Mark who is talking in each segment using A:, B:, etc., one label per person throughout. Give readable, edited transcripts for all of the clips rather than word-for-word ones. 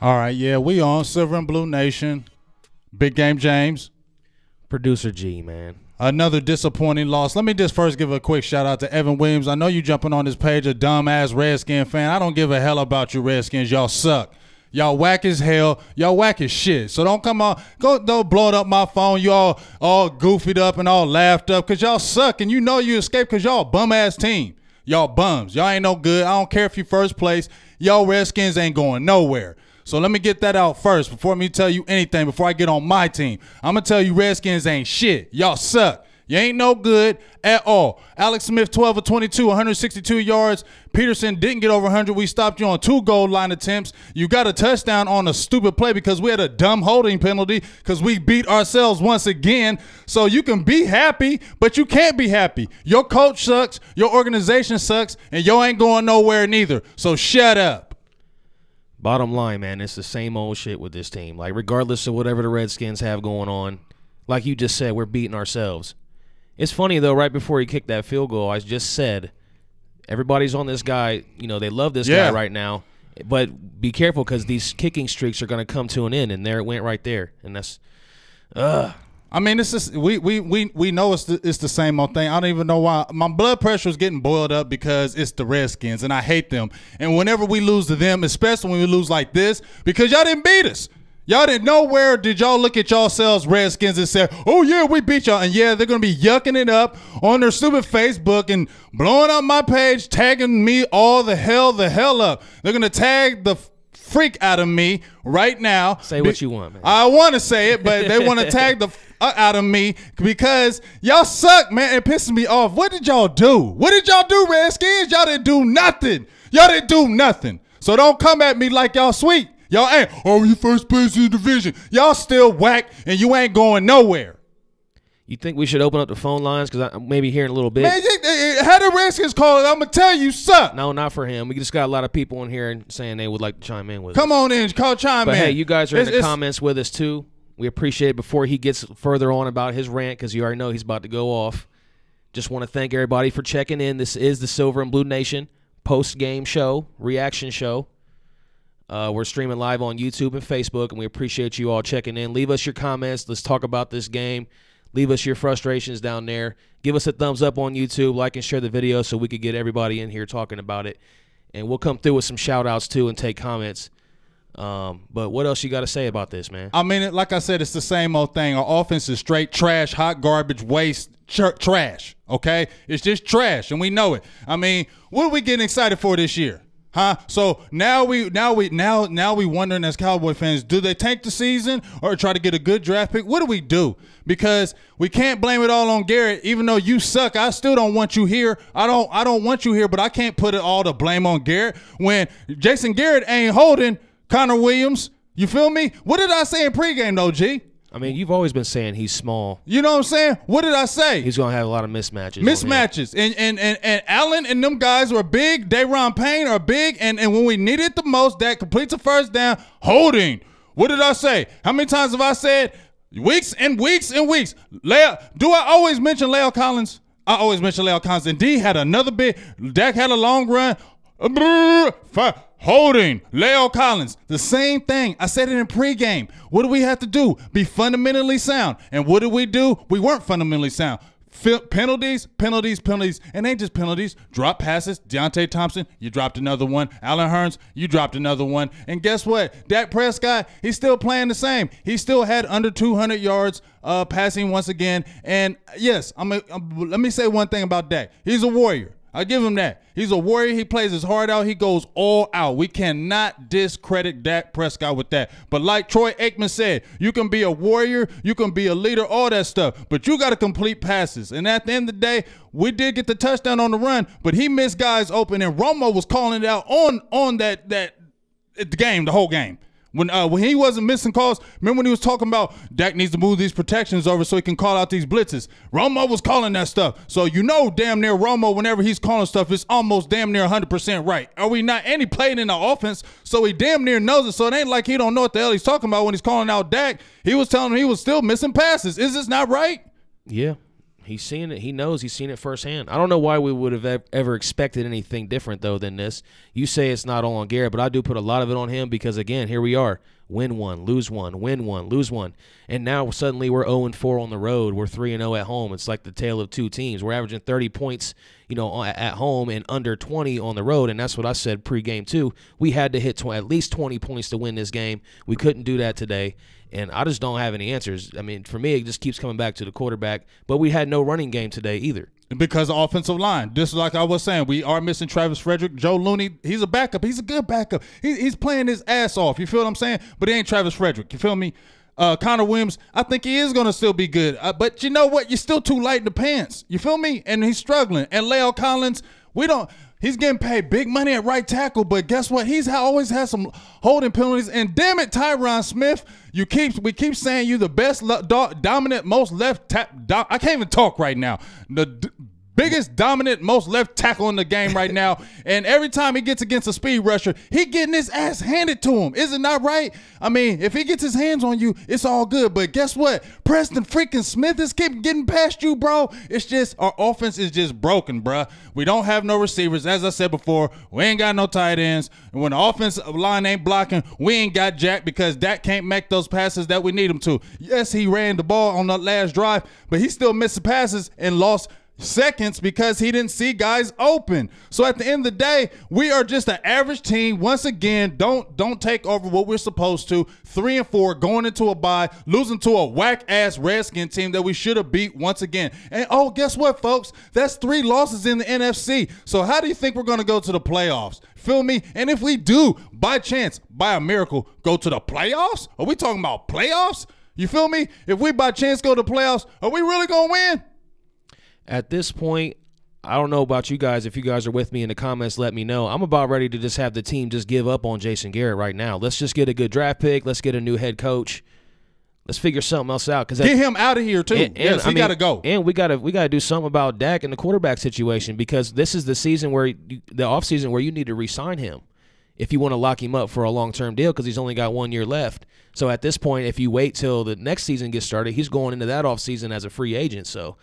A: All right, yeah, we on Silver and Blue Nation. Big Game James.
B: Producer G, man.
A: Another disappointing loss. Let me just first give a quick shout out to Evan Williams. I know you jumping on this page, a dumbass Redskin fan. I don't give a hell about you Redskins. Y'all suck. Y'all whack as hell. Y'all whack as shit. So don't come on. Don't blow up my phone. You all goofied up and all laughed up because y'all suck. And you know you escaped because y'all a bum-ass team. Y'all bums. Y'all ain't no good. I don't care if you first place. Y'all Redskins ain't going nowhere. So let me get that out first before me tell you anything, before I get on my team. I'm going to tell you Redskins ain't shit. Y'all suck. You ain't no good at all. Alex Smith, 12 of 22, 162 yards. Peterson didn't get over 100. We stopped you on 2 goal line attempts. You got a touchdown on a stupid play because we had a dumb holding penalty because we beat ourselves once again. So you can be happy, but you can't be happy. Your coach sucks. Your organization sucks. And y'all ain't going nowhere neither. So shut up.
B: Bottom line, man, it's the same old shit with this team. Like, regardless of whatever the Redskins have going on, like you just said, we're beating ourselves. It's funny, though, right before he kicked that field goal, I just said, everybody's on this guy. You know, they love this guy right now. But be careful because these kicking streaks are going to come to an end, and there it went right there. And that's
A: I mean, it's just, we know it's the same old thing. I don't even know why. My blood pressure is getting boiled up because it's the Redskins, and I hate them. And whenever we lose to them, especially when we lose like this, because y'all didn't beat us. Y'all didn't know where did y'all look at yourselves, Redskins, and say, oh, yeah, we beat y'all. And, yeah, they're going to be yucking it up on their stupid Facebook and blowing up my page, tagging me all the hell up. They're going to tag the freak out of me right now.
B: Say what you want, man.
A: I want to say it, but they want to tag the out of me because y'all suck, man. It pisses me off. What did y'all do? What did y'all do, Redskins? Y'all didn't do nothing. Y'all didn't do nothing. So don't come at me like y'all sweet. Y'all ain't, oh, you first place in the division. Y'all still whack, and you ain't going nowhere.
B: You think we should open up the phone lines? Because I'm maybe hearing a little bit.
A: Man, had the Redskins call it, I'm going to tell you, suck.
B: No, not for him. We just got a lot of people in here saying they would like to chime in with us.
A: Come on in, chime in.
B: But, hey, you guys are in the comments with us, too. We appreciate it before he gets further on about his rant because you already know he's about to go off. Just want to thank everybody for checking in. This is the Silver and Blue Nation post-game show, reaction show. We're streaming live on YouTube and Facebook, and we appreciate you all checking in. Leave us your comments. Let's talk about this game. Leave us your frustrations down there. Give us a thumbs up on YouTube. Like and share the video so we could get everybody in here talking about it. And we'll come through with some shout-outs, too, and take comments. But what else you got to say about this, man?
A: I mean, like I said, it's the same old thing. Our offense is straight trash, hot garbage, waste, trash, okay? It's just trash, and we know it. I mean, what are we getting excited for this year? Huh? So now we wondering as Cowboy fans, do they tank the season or try to get a good draft pick? What do we do? Because we can't blame it all on Garrett. Even though you suck, I still don't want you here. I don't want you here, but I can't put it all to blame on Garrett when Jason Garrett ain't holding Connor Williams. You feel me? What did I say in pregame though, G?
B: I mean, you've always been saying he's small.
A: You know what I'm saying? What did I say?
B: He's going to have a lot of mismatches.
A: And Allen and them guys were big. Dayron Payne are big. And when we need it the most, that completes a first down. Holding. What did I say? How many times have I said weeks and weeks and weeks? Do I always mention La'el Collins? I always mention La'el Collins. And D had another big. Dak had a long run. Holding. La'el Collins. The same thing. I said it in pregame. What do we have to do? Be fundamentally sound. And what did we do? We weren't fundamentally sound. Penalties. And ain't just penalties. Drop passes. Deontay Thompson, you dropped another one. Allen Hurns, you dropped another one. And guess what? Dak Prescott, he's still playing the same. He still had under 200 yards passing once again. And, yes, let me say one thing about Dak. He's a warrior. I give him that. He's a warrior. He plays his heart out. He goes all out. We cannot discredit Dak Prescott with that. But like Troy Aikman said, you can be a warrior, you can be a leader, all that stuff. But you got to complete passes. And at the end of the day, we did get the touchdown on the run, but he missed guys open. And Romo was calling it out on the game, the whole game. When he wasn't missing calls, remember when he was talking about Dak needs to move these protections over so he can call out these blitzes? Romo was calling that stuff. So you know damn near Romo, whenever he's calling stuff, it's almost damn near 100% right. Are we not? And he played in the offense, so he damn near knows it. So it ain't like he don't know what the hell he's talking about when he's calling out Dak. He was telling him he was still missing passes. Is this not right?
B: Yeah. He's seeing it. He knows. He's seen it firsthand. I don't know why we would have ever expected anything different, though, than this. You say it's not all on Garrett, but I do put a lot of it on him because, again, here we are. Win one, lose one, win one, lose one. And now suddenly we're 0-4 on the road. We're 3-0 at home. It's like the tale of two teams. We're averaging 30 points, at home and under 20 on the road, and that's what I said pregame too. We had to hit at least 20 points to win this game. We couldn't do that today, and I just don't have any answers. I mean, for me, it just keeps coming back to the quarterback, but we had no running game today either.
A: Because of offensive line. Just like I was saying, we are missing Travis Frederick. Joe Looney, he's a backup. He's a good backup. He's playing his ass off. You feel what I'm saying? But he ain't Travis Frederick. You feel me? Connor Williams, I think he is going to still be good. But you know what? You're still too light in the pants. You feel me? And he's struggling. And Leo Collins, he's getting paid big money at right tackle, but guess what? He's always had some holding penalties. And damn it, Tyron Smith, we keep saying you the best dominant, most left I can't even talk right now. The biggest dominant, most left tackle in the game right now. And every time he gets against a speed rusher, he getting his ass handed to him. Is it not right? I mean, if he gets his hands on you, it's all good. But guess what? Preston freaking Smith is keep getting past you, bro. It's just our offense is just broken, bro. We don't have no receivers. As I said before, we ain't got no tight ends. And when the offensive line ain't blocking, we ain't got jack because Dak can't make those passes that we need him to. Yes, he ran the ball on the last drive, but he still missed the passes and lost seconds because he didn't see guys open. So at the end of the day, we are just an average team. Once again, don't take over what we're supposed to. 3-4 going into a bye, losing to a whack-ass Redskins team that we should have beat once again. And guess what, folks? That's 3 losses in the NFC. So how do you think we're going to go to the playoffs? Feel me? And if we do, by chance, by a miracle, go to the playoffs? Are we talking about playoffs? You feel me? If we by chance go to the playoffs, are we really going to win?
B: At this point, I don't know about you guys. If you guys are with me in the comments, let me know. I'm about ready to just have the team just give up on Jason Garrett right now. Let's just get a good draft pick. Let's get a new head coach. Let's figure something else out.
A: Get him out of here too. Yes, he got to go.
B: And we got to do something about Dak and the quarterback situation because this is the season the offseason where you need to re-sign him if you want to lock him up for a long-term deal because he's only got 1 year left. So at this point, if you wait till the next season gets started, he's going into that offseason as a free agent. So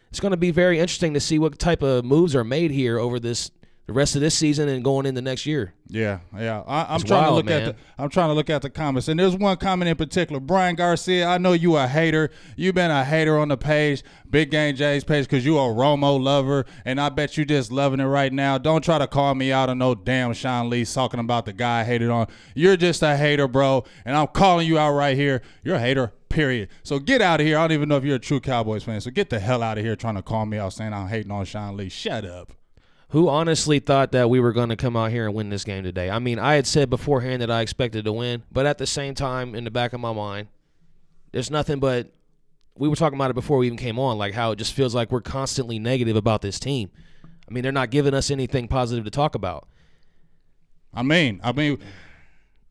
B: it's going to be very interesting to see what type of moves are made here over the rest of this season and going into next year.
A: Yeah. I'm trying to look at the comments, and there's one comment in particular. Brian Garcia, I know you a hater. You've been a hater on the page, Big Game J's page, because you a Romo lover, and I bet you just loving it right now. Don't try to call me out on no damn Sean Lee talking about the guy I hated on. You're just a hater, bro, and I'm calling you out right here. You're a hater. Period. So get out of here. I don't even know if you're a true Cowboys fan. So get the hell out of here trying to call me out saying I'm hating on Sean Lee. Shut up.
B: Who honestly thought that we were going to come out here and win this game today? I mean, I had said beforehand that I expected to win, but at the same time, in the back of my mind, there's nothing but we were talking about it before we even came on, like how it just feels like we're constantly negative about this team. I mean, they're not giving us anything positive to talk about.
A: I mean.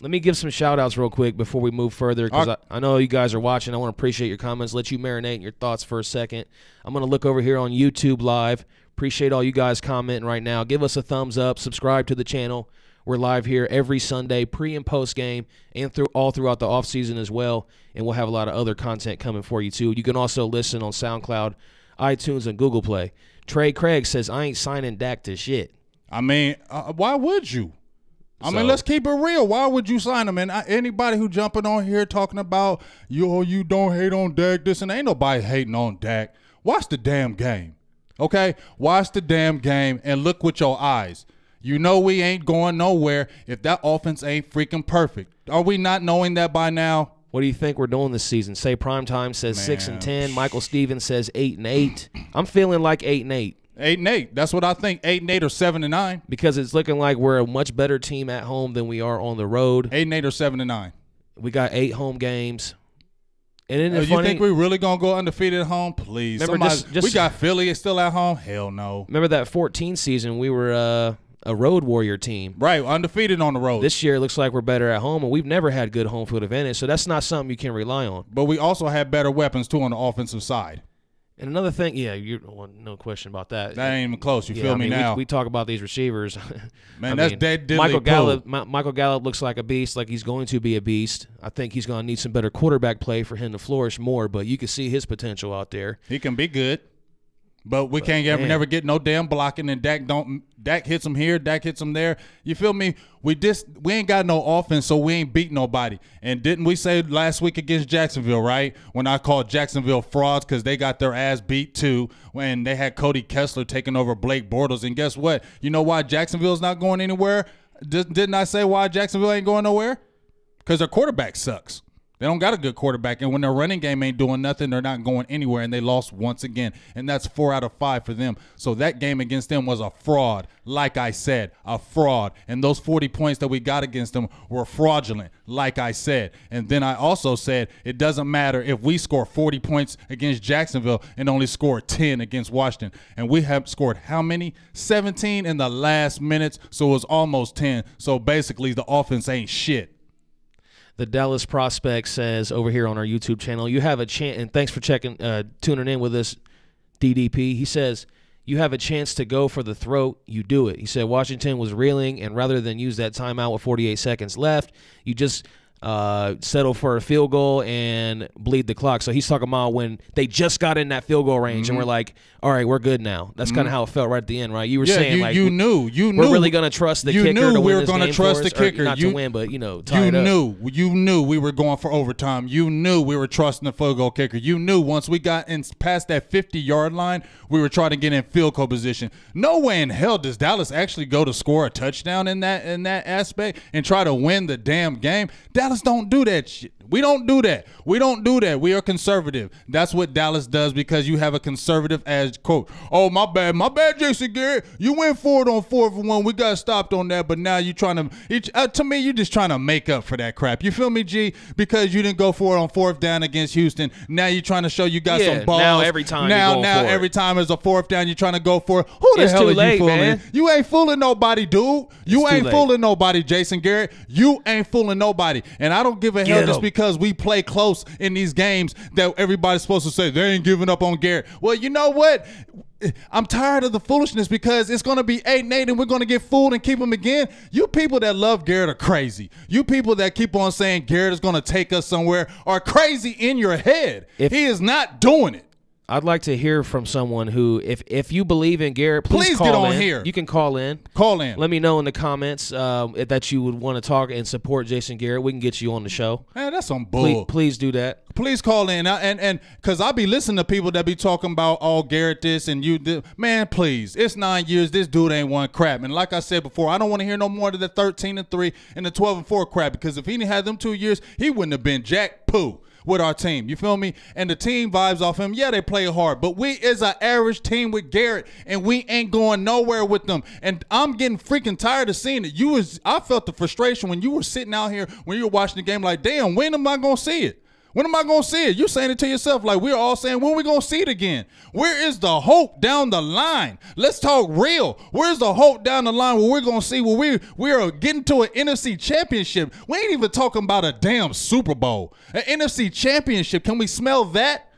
B: Let me give some shout-outs real quick before we move further because I know you guys are watching. I want to appreciate your comments. Let you marinate in your thoughts for a second. I'm going to look over here on YouTube Live. Appreciate all you guys commenting right now. Give us a thumbs up. Subscribe to the channel. We're live here every Sunday, pre- and post-game, and all throughout the offseason as well. And we'll have a lot of other content coming for you, too. You can also listen on SoundCloud, iTunes, and Google Play. Trey Craig says, I ain't signing Dak to shit.
A: I mean, why would you? I mean, let's keep it real. Why would you sign him? And anybody who jumping on here talking about, you don't hate on Dak, this, and ain't nobody hating on Dak. Watch the damn game, okay? Watch the damn game and look with your eyes. You know we ain't going nowhere if that offense ain't freaking perfect. Are we not knowing that by now?
B: What do you think we're doing this season? Say Primetime says 6-10. Michael Stevens says 8-8. I'm feeling like 8-8.
A: 8-8. That's what I think. 8-8 or 7-9.
B: Because it's looking like we're a much better team at home than we are on the road.
A: 8-8 or 7-9.
B: We got 8 home games. And then
A: you think we're really gonna go undefeated at home? Please. We got Philly still at home. Hell no.
B: Remember that 14 season? We were a road warrior team.
A: Right, undefeated on the road.
B: This year it looks like we're better at home, and we've never had good home field advantage. So that's not something you can rely on.
A: But we also had better weapons too on the offensive side.
B: And another thing, no question about that.
A: That ain't even close. You feel me now?
B: We talk about these receivers.
A: Man, that's dead dilly
B: Michael Gallup looks like a beast, like he's going to be a beast. I think he's going to need some better quarterback play for him to flourish more, but you can see his potential out there.
A: He can be good. But we can't never get no damn blocking, and Dak hits him here, Dak hits him there. You feel me? We ain't got no offense, so we ain't beat nobody. And didn't we say last week against Jacksonville, right? When I called Jacksonville frauds because they got their ass beat too when they had Cody Kessler taking over Blake Bortles. And guess what? You know why Jacksonville's not going anywhere? Didn't I say why Jacksonville ain't going nowhere? Because their quarterback sucks. They don't got a good quarterback, and when their running game ain't doing nothing, they're not going anywhere, and they lost once again, and that's 4 out of 5 for them. So that game against them was a fraud, like I said, a fraud, and those 40 points that we got against them were fraudulent, like I said. And then I also said it doesn't matter if we score 40 points against Jacksonville and only score 10 against Washington, and we have scored how many? 17 in the last minutes, so it was almost 10. So basically the offense ain't shit.
B: The Dallas Prospect says over here on our YouTube channel, you have a chance, and thanks for tuning in with us, DDP. He says, you have a chance to go for the throat, you do it. He said Washington was reeling, and rather than use that timeout with 48 seconds left, you just settle for a field goal and bleed the clock. So he's talking about when they just got in that field goal range, and we're like, all right, we're good now. That's kind of how it felt right at the end, right? You were saying
A: you knew
B: we're really going to trust the kicker to win this game.
A: We were going to trust the kicker,
B: not to win, but tie it up.
A: You knew we were going for overtime. You knew we were trusting the field goal kicker. You knew once we got past that 50-yard line, we were trying to get in field goal position. No way in hell does Dallas actually go to score a touchdown in that aspect and try to win the damn game. Dallas don't do that shit. We don't do that. We don't do that. We are conservative. That's what Dallas does because you have a conservative as quote. Oh, my bad, Jason Garrett. You went for it on 4th and 1. We got stopped on that, but now you trying to me, you're just trying to make up for that crap. You feel me, G? Because you didn't go for it on 4th down against Houston. Now you're trying to show you got some balls.
B: Now every time
A: every time it's a 4th down, you're trying to go for it. Who the hell are you fooling? Man. You ain't fooling nobody, dude. You ain't fooling nobody, Jason Garrett. You ain't fooling nobody. And I don't give a hell just because we play close in these games that everybody's supposed to say they ain't giving up on Garrett. Well, you know what? I'm tired of the foolishness because it's going to be 8-8 and we're going to get fooled and keep them again. You people that love Garrett are crazy. You people that keep on saying Garrett is going to take us somewhere are crazy in your head. He is not doing it.
B: I'd like to hear from someone who, if you believe in Garrett, please call
A: get on
B: in.
A: Here.
B: You can call in.
A: Call in.
B: Let me know in the comments that you would want to talk and support Jason Garrett. We can get you on the show.
A: Man, that's some bull.
B: Please do that.
A: Please call in. And because I be listening to people that be talking about, oh, Garrett this and you this. Man, please. It's 9 years. This dude ain't won crap. And like I said before, I don't want to hear no more of the 13-3 and the 12-4 crap because if he didn't have them 2 years, he wouldn't have been jack poo with our team. You feel me? And the team vibes off him. Yeah, they play hard, but we is an average team with Garrett, and we ain't going nowhere with them. And I'm getting freaking tired of seeing it. I felt the frustration when you were sitting out here when you were watching the game like, damn, when am I going to see it? When am I going to see it? You saying it to yourself like we're all saying, when are we going to see it again? Where is the hope down the line? Let's talk real. Where's the hope down the line where we're going to see where we are getting to an NFC championship? We ain't even talking about a damn Super Bowl. An NFC championship. Can we smell that?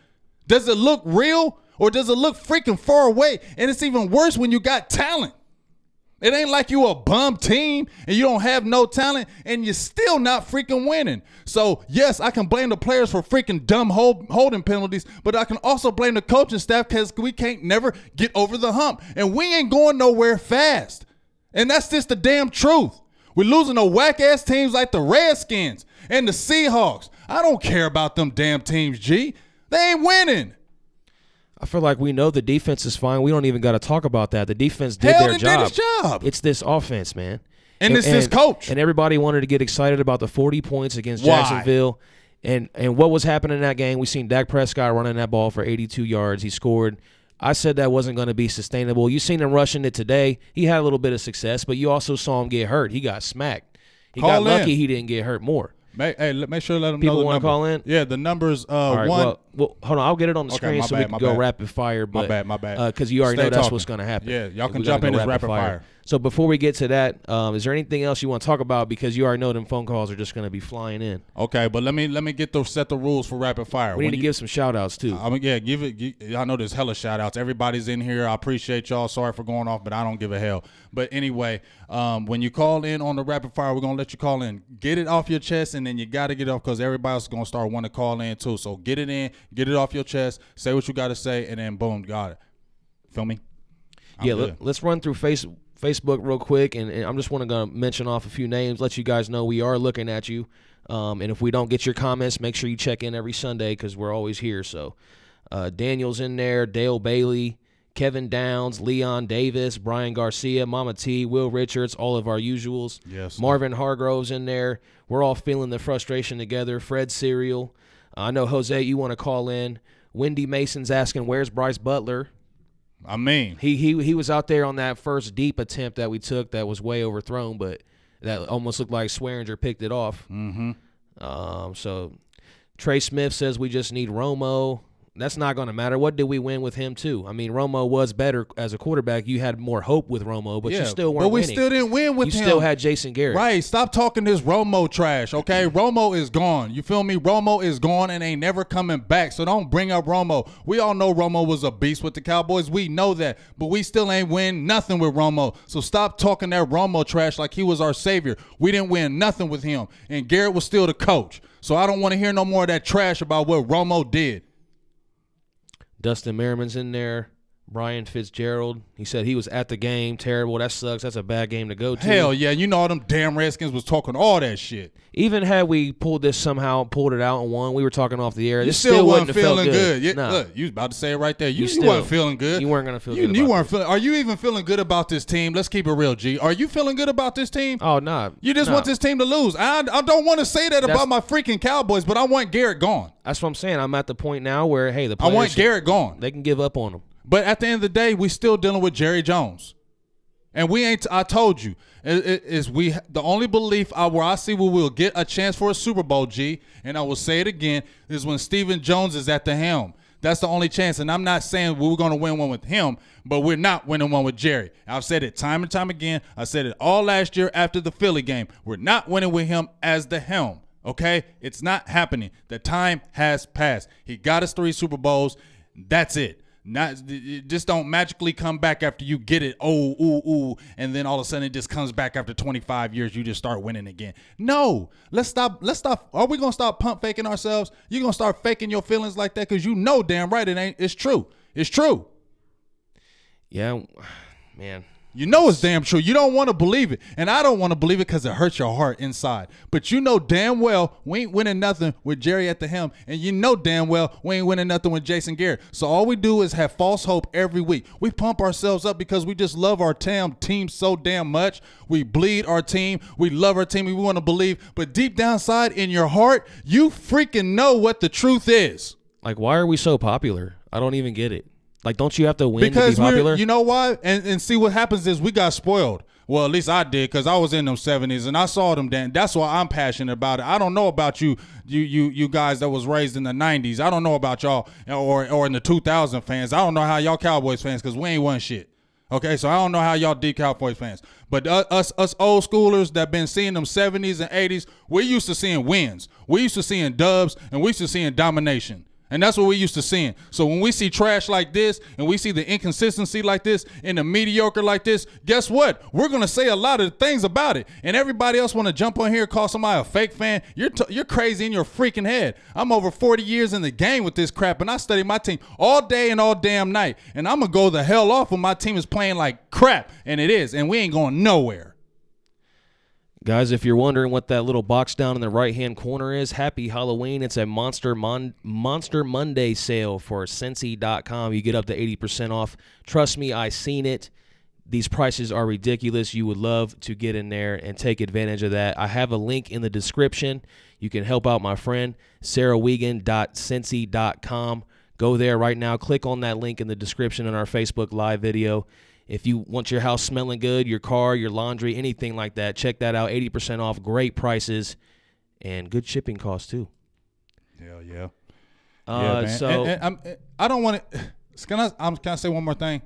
A: Does it look real or does it look freaking far away? And it's even worse when you got talent. It ain't like you a bum team and you don't have no talent and you're still not freaking winning. So, yes, I can blame the players for freaking dumb holding penalties, but I can also blame the coaching staff because we can't never get over the hump. And we ain't going nowhere fast. And that's just the damn truth. We're losing to whack-ass teams like the Redskins and the Seahawks. I don't care about them damn teams, G. They ain't winning.
B: I feel like we know the defense is fine. We don't even got to talk about that. The defense did their job.
A: Did his job.
B: It's this offense, man.
A: And it's this coach.
B: And everybody wanted to get excited about the 40 points against Jacksonville. And what was happening in that game, we seen Dak Prescott running that ball for 82 yards. He scored. I said that wasn't going to be sustainable. You seen him rushing it today. He had a little bit of success, but you also saw him get hurt. He got smacked. He got lucky he didn't get hurt more.
A: Hey, make sure to let them know the number.
B: People want to call in?
A: Yeah, the number's
B: all right,
A: one.
B: Well, hold on. I'll get it on the screen so we can go rapid fire. But,
A: my bad.
B: Because you already know that's what's going to happen.
A: Yeah, y'all can jump in as rapid fire.
B: So before we get to that, is there anything else you want to talk about? Because you already know them phone calls are just going to be flying in.
A: Okay, but let me set the rules for rapid fire.
B: We need to give some shout-outs, too.
A: I mean, yeah, I know there's hella shout-outs. Everybody's in here. I appreciate y'all. Sorry for going off, but I don't give a hell. But anyway, when you call in on the rapid fire, we're going to let you call in. Get it off your chest, and then you got to get it off because everybody else is going to start wanting to call in, too. So get it in, get it off your chest, say what you got to say, and then boom, got it. feel me?
B: Let's run through Facebook real quick, and I'm just want to mention off a few names, let you guys know we are looking at you. And if we don't get your comments, make sure you check in every Sunday because we're always here. So Daniel's in there, Dale Bailey, Kevin Downs, Leon Davis, Brian Garcia, Mama T, Will Richards, all of our usuals.
A: Yes.
B: Marvin Hargrove's in there. We're all feeling the frustration together. Fred Serial. I know, Jose, you want to call in. Wendy Mason's asking, where's Bryce Butler?
A: I mean,
B: he was out there on that first deep attempt that we took that was way overthrown, but that almost looked like Swearinger picked it off.
A: Mm-hmm.
B: So Trey Smith says we just need Romo. That's not going to matter. What did we win with him, too? I mean, Romo was better as a quarterback. You had more hope with Romo, but you still weren't winning.
A: But we still didn't win with him.
B: You still had Jason Garrett.
A: Right. Stop talking this Romo trash, okay? Romo is gone. You feel me? Romo is gone and ain't never coming back, so don't bring up Romo. We all know Romo was a beast with the Cowboys. We know that, but we still ain't win nothing with Romo. So stop talking that Romo trash like he was our savior. We didn't win nothing with him, and Garrett was still the coach. So I don't want to hear no more of that trash about what Romo did.
B: Dustin Merriman's in there. Brian Fitzgerald. He said he was at the game. Terrible. That sucks. That's a bad game to go to.
A: Hell yeah. You know all them damn Redskins was talking all that shit.
B: Even had we pulled it out and won, we were talking off the air.
A: You
B: this
A: still wasn't
B: feeling
A: feeling good.
B: Yeah, nah.
A: Look, you was about to say it right there. You wasn't feeling good.
B: You weren't going to feel good.
A: You weren't feeling. Are you even feeling good about this team? Let's keep it real, G. Are you feeling good about this team?
B: Oh, nah.
A: You just want this team to lose. I don't want to say that about my freaking Cowboys, but I want Garrett gone.
B: That's what I'm saying. I'm at the point now where, hey, the players,
A: I want Garrett gone.
B: They can give up on him.
A: But at the end of the day, we still dealing with Jerry Jones. And we ain't, I told you, the only belief where I see we will get a chance for a Super Bowl, G, and I will say it again, is when Stephen Jones is at the helm. That's the only chance. And I'm not saying we're going to win one with him, but we're not winning one with Jerry. I've said it time and time again. I said it all last year after the Philly game. We're not winning with him as the helm, okay? It's not happening. The time has passed. He got us 3 Super Bowls. That's it. Just don't magically come back after you get it, and then all of a sudden it just comes back after 25 years. You just start winning again. No, let's stop. Are we gonna stop pump faking ourselves? You're gonna start faking your feelings like that because you know damn right it ain't. It's true. It's true.
B: Yeah, man.
A: You know it's damn true. You don't want to believe it. And I don't want to believe it because it hurts your heart inside. But you know damn well we ain't winning nothing with Jerry at the helm. And you know damn well we ain't winning nothing with Jason Garrett. So all we do is have false hope every week. We pump ourselves up because we just love our team so damn much. We bleed our team. We love our team. We want to believe. But deep down inside in your heart, you freaking know what the truth is.
B: Like, why are we so popular? I don't even get it. Like, don't you have to win to be popular?
A: You know why? And see, what happens is we got spoiled. Well, at least I did, because I was in them 70s and I saw them then. That's why I'm passionate about it. I don't know about you guys that was raised in the 90s. I don't know about y'all or in the 2000 fans. I don't know how y'all Cowboys fans, because we ain't won shit. Okay, so I don't know how y'all deep Cowboys fans. But us old schoolers that been seeing them 70s and 80s, we're used to seeing wins. We used to seeing dubs, and we used to seeing domination. And that's what we used to seeing. So when we see trash like this and we see the inconsistency like this and the mediocre like this, guess what? We're going to say a lot of things about it. And everybody else want to jump on here and call somebody a fake fan. You're crazy in your freaking head. I'm over 40 years in the game with this crap, and I study my team all day and all damn night. And I'm going to go the hell off when my team is playing like crap. And it is. And we ain't going nowhere.
B: Guys, if you're wondering what that little box down in the right-hand corner is, happy Halloween. It's a Monster Monday sale for Cincy.com. You get up to 80% off. Trust me, I seen it. These prices are ridiculous. You would love to get in there and take advantage of that. I have a link in the description. You can help out my friend, sarahwiegand.cincy.com. Go there right now. Click on that link in the description in our Facebook Live video. If you want your house smelling good, your car, your laundry, anything like that, check that out. 80% off, great prices, and good shipping costs too.
A: Hell yeah.
B: Man. So
A: I don't want to. Can I say one more thing?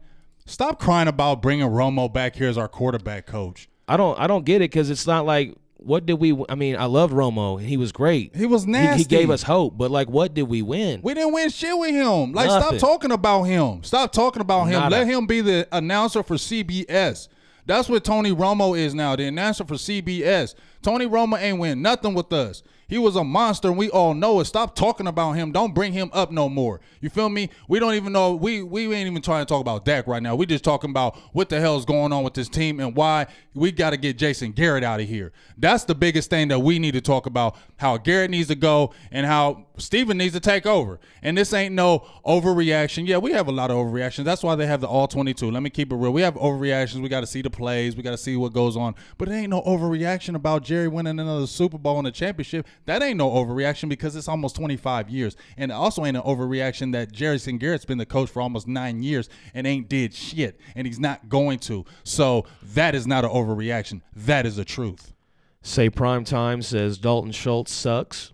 A: Stop crying about bringing Romo back here as our quarterback coach.
B: I don't get it, because it's not like, what did we? I mean, I loved Romo. He was great.
A: He was nasty.
B: He gave us hope, but like, what did we win?
A: We didn't win shit with him. Like,
B: Nothing.
A: stop talking about him. Stop talking about him.
B: Nada.
A: Let him be the announcer for CBS. That's what Tony Romo is now, the announcer for CBS. Tony Romo ain't win nothing with us. He was a monster, and we all know it. Stop talking about him. Don't bring him up no more. You feel me? We don't even know. We ain't even trying to talk about Dak right now. We just talking about what the hell is going on with this team and why we got to get Jason Garrett out of here. That's the biggest thing that we need to talk about, how Garrett needs to go and how Steven needs to take over. And this ain't no overreaction. Yeah, we have a lot of overreactions. That's why they have the all-22. Let me keep it real. We have overreactions. We got to see the plays. We got to see what goes on. But it ain't no overreaction about Jerry winning another Super Bowl and a championship. That ain't no overreaction because it's almost 25 years. And it also ain't an overreaction that Jason Garrett's been the coach for almost 9 years and ain't did shit. And he's not going to. So that is not an overreaction. That is the truth.
B: Say Prime Time says Dalton Schultz sucks.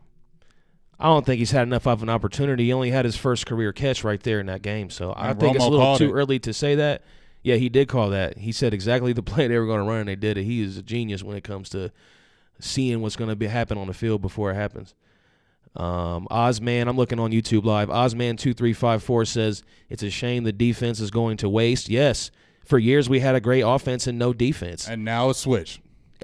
B: I don't think he's had enough of an opportunity. He only had his first career catch right there in that game. So I think it's a little too early to say that. Yeah, he did call that. He said exactly the play they were going to run, and they did it. He is a genius when it comes to seeing what's going to happen on the field before it happens. Ozman, I'm looking on YouTube Live. Ozman2354 says, it's a shame the defense is going to waste. Yes, for years we had a great offense and no defense.
A: And now it's switched.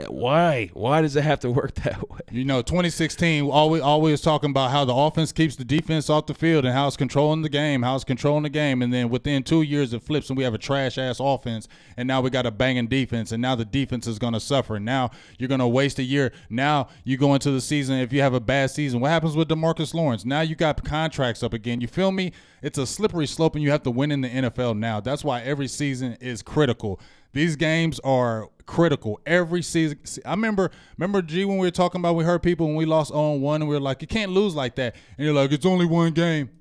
B: Why? Why does it have to work that way?
A: 2016, always talking about how the offense keeps the defense off the field and how it's controlling the game, And then within 2 years, it flips and we have a trash-ass offense, and now we got a banging defense, and now the defense is going to suffer. And now you're going to waste a year. Now you go into the season, if you have a bad season, what happens with DeMarcus Lawrence? Now you got contracts up again. You feel me? It's a slippery slope, and you have to win in the NFL now. That's why every season is critical. These games are critical every season. I remember G, when we were talking about, we heard people when we lost 0-1 and we were like, you can't lose like that. And you're like, it's only one game.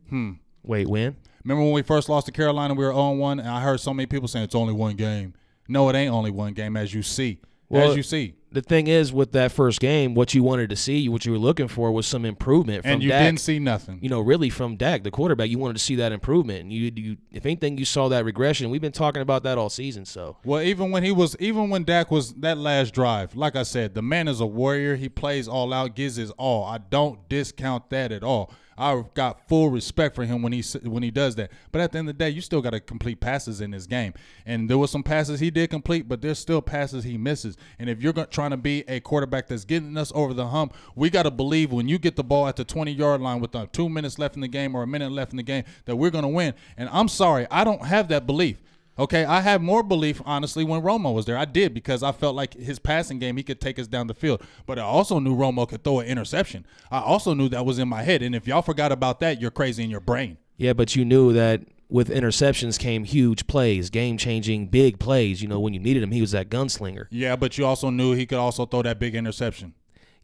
B: Wait, when?
A: Remember when we first lost to Carolina, we were 0-1, and I heard so many people saying it's only one game. No, it ain't only one game, as you see. The
B: thing is, with that first game, what you wanted to see, what you were looking for was some improvement from Dak.
A: And you didn't see nothing.
B: Really from Dak, the quarterback, you wanted to see that improvement. And you, if anything, you saw that regression. We've been talking about that all season. So,
A: well, even when Dak was that last drive, like I said, the man is a warrior. He plays all out, gives his all. I don't discount that at all. I've got full respect for him when he does that. But at the end of the day, you still got to complete passes in this game. And there were some passes he did complete, but there's still passes he misses. And if you're trying to be a quarterback that's getting us over the hump, we got to believe when you get the ball at the 20-yard line with 2 minutes left in the game or a minute left in the game that we're going to win. And I'm sorry, I don't have that belief. Okay, I had more belief, honestly, when Romo was there. I did, because I felt like his passing game, he could take us down the field. But I also knew Romo could throw an interception. I also knew that was in my head. And if y'all forgot about that, you're crazy in your brain.
B: Yeah, but you knew that with interceptions came huge plays, game-changing, big plays. When you needed him, he was that gunslinger.
A: Yeah, but you also knew he could also throw that big interception.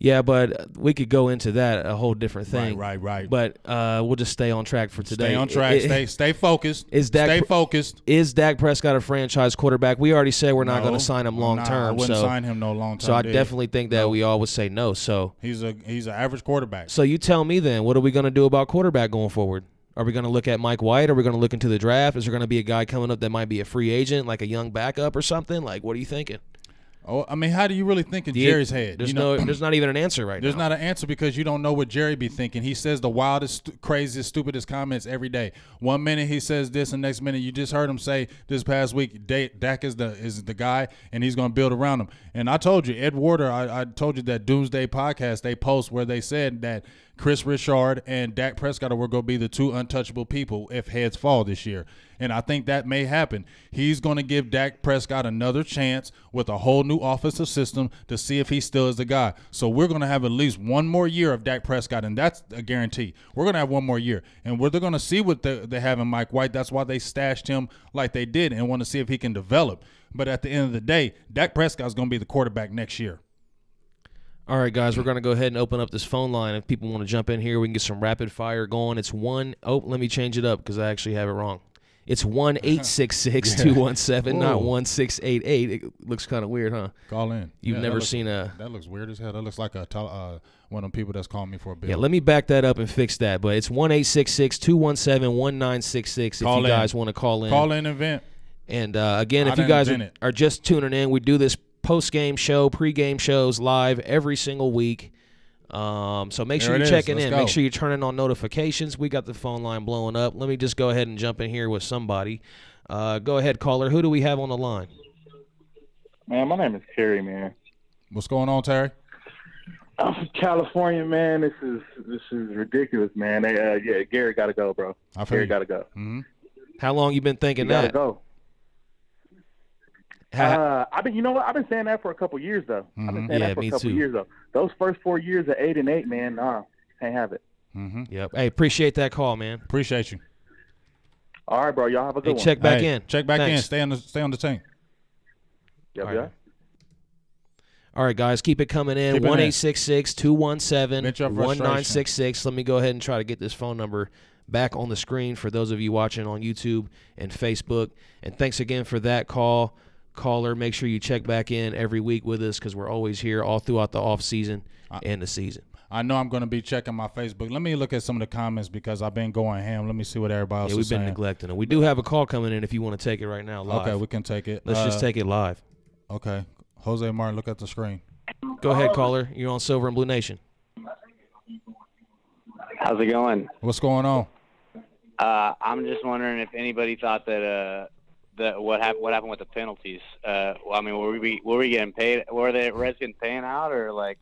B: Yeah, but we could go into that, a whole different thing.
A: Right.
B: But we'll just stay on track for today.
A: Stay on track. Stay focused. Stay focused.
B: Is Dak Prescott a franchise quarterback? We already said we're not going to sign him long term.
A: I wouldn't sign him no long term.
B: So I definitely think that we all would say no. So
A: he's an average quarterback.
B: So you tell me then, what are we going to do about quarterback going forward? Are we going to look at Mike White? Are we going to look into the draft? Is there going to be a guy coming up that might be a free agent, like a young backup or something? Like, what are you thinking?
A: Oh, I mean, how do you really think in Jerry's head?
B: There's not even an answer right now.
A: There's not an answer because you don't know what Jerry be thinking. He says the wildest, craziest, stupidest comments every day. 1 minute he says this, and next minute you just heard him say this past week, Dak is the guy, and he's going to build around him. And I told you, Ed Warder, I told you that Doomsday podcast, they post where they said that Chris Richard and Dak Prescott were going to be the two untouchable people if heads fall this year. And I think that may happen. He's going to give Dak Prescott another chance with a whole new offensive system to see if he still is the guy. So we're going to have at least one more year of Dak Prescott, and that's a guarantee. We're going to have one more year. And they're going to see what they have in Mike White. That's why they stashed him like they did and want to see if he can develop. But at the end of the day, Dak Prescott's going to be the quarterback next year.
B: All right, guys, we're going to go ahead and open up this phone line. If people want to jump in here, we can get some rapid fire going. It's let me change it up because I actually have it wrong. It's 1-866-217, not 1688. It looks kind of weird, huh?
A: Call in.
B: You've never seen a...
A: That looks weird as hell. That looks like one of them people that's calling me for a bill.
B: Yeah, let me back that up and fix that. But it's 1-866-217-1966 if you guys want to call in.
A: Call in and vent.
B: And, again, if you guys are just tuning in, we do this post-game show, pre-game shows live every single week. So make sure you're checking in. Make sure you're turning on notifications. We got the phone line blowing up. Let me just go ahead and jump in here with somebody. Go ahead, caller. Who do we have on the line?
C: Man, my name is Terry, man.
A: What's going on, Terry?
C: I'm from California, man. This is ridiculous, man. Yeah, Gary got to go, bro. Gary got to go.
A: Mm-hmm.
B: How long you been thinking that?
C: Got to go. I've been, you know what? I've been saying that for a couple years, though. I've been saying that for a couple years, though. Those first 4 years at 8-8, man, nah, can't have it.
A: Mm-hmm.
B: Yep. Hey, appreciate that call, man.
A: Appreciate you.
C: All right, bro. Y'all have a good one.
B: Check back in.
A: Check back
B: Thanks.
A: in. Stay on the team.
C: Yep.
B: All right, guys, keep it coming in. 1-866-217-1966. Let me go ahead and try to get this phone number back on the screen for those of you watching on YouTube and Facebook. And thanks again for that caller. Make sure you check back in every week with us because we're always here all throughout the off season and the season.
A: I know I'm going to be checking my Facebook. Let me look at some of the comments because I've been going ham. Let me see what everybody else is saying.
B: We've been neglecting it. We do have a call coming in if you want to take it right now live.
A: Okay, we can take it.
B: Let's just take it live.
A: Okay. Jose Martin, look at the screen.
B: Go ahead, caller. You're on Silver and Blue Nation.
D: How's it going?
A: What's going on?
D: I'm just wondering if anybody thought that what happened with the penalties. I mean, were we getting paid? Were the Redskins paying out, or like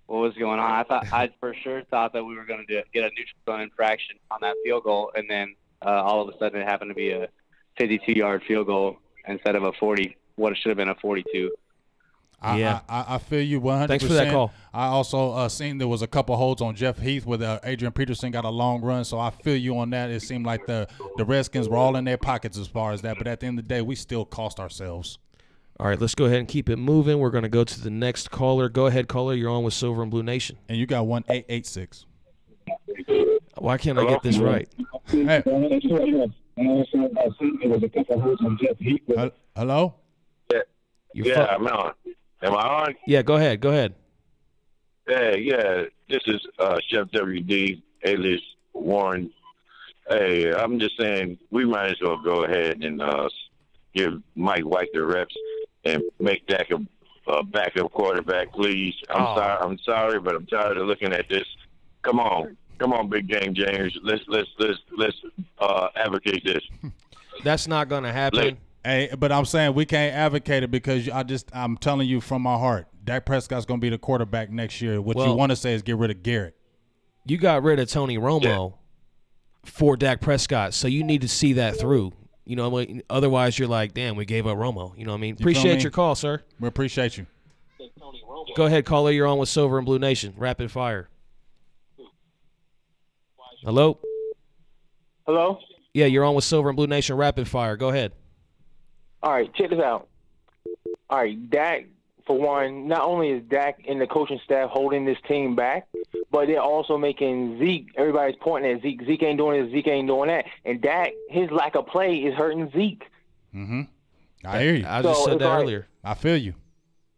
D: what was going on? I for sure thought that we were going to get a neutral zone infraction on that field goal, and then all of a sudden it happened to be a 52-yard field goal instead of a 40. What it should have been a 42.
A: I feel you 100%.
B: Thanks for that call.
A: I also seen there was a couple holds on Jeff Heath where Adrian Peterson got a long run, so I feel you on that. It seemed like the Redskins were all in their pockets as far as that, but at the end of the day, we still cost ourselves.
B: All right, let's go ahead and keep it moving. We're going to go to the next caller. Go ahead, caller. You're on with Silver and Blue Nation.
A: And you got 1886.
B: Why can't I get this right?
A: Hey. Hello?
E: Yeah, I'm on. Am I on?
B: Yeah, go ahead.
E: Yeah. This is Chef WD, alias Warren. Hey, I'm just saying we might as well go ahead and give Mike White the reps and make Dak a backup quarterback, please. I'm sorry, but I'm tired of looking at this. Come on, Big Game James. Let's advocate this.
B: That's not going to happen.
A: Hey, but I'm saying we can't advocate it because I'm telling you from my heart, Dak Prescott's going to be the quarterback next year. What you want to say is get rid of Garrett.
B: You got rid of Tony Romo for Dak Prescott, so you need to see that through. You know, otherwise you're like, damn, we gave up Romo. You know what I mean? Appreciate your call, sir.
A: We appreciate you.
B: Go ahead, caller. You're on with Silver and Blue Nation. Rapid fire. Hello?
F: Hello?
B: Yeah, you're on with Silver and Blue Nation. Rapid fire. Go ahead.
F: All right, check this out. All right, Dak, for one, not only is Dak and the coaching staff holding this team back, but they're also making Zeke, everybody's pointing at Zeke. Zeke ain't doing this, Zeke ain't doing that. And Dak, his lack of play is hurting Zeke.
A: Mm-hmm. I hear you.
B: I just said that earlier.
A: I feel you.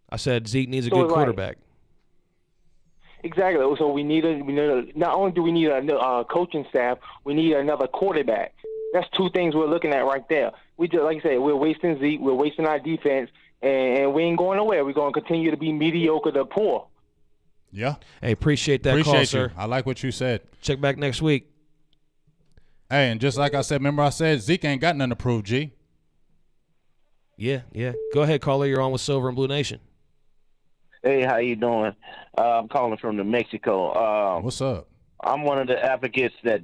B: I said Zeke needs a good quarterback.
F: Exactly. So we need not only do we need a coaching staff, we need another quarterback. That's two things we're looking at right there. We just, like I said, we're wasting Zeke, we're wasting our defense, and we ain't going nowhere. We're going to continue to be mediocre to poor.
A: Yeah.
B: Hey, appreciate that call, sir.
A: I like what you said.
B: Check back next week.
A: Hey, and just like I said, remember I said Zeke ain't got nothing to prove, G.
B: Yeah. Go ahead, caller. You're on with Silver and Blue Nation.
G: Hey, how you doing? I'm calling from New Mexico.
A: What's up?
G: I'm one of the advocates that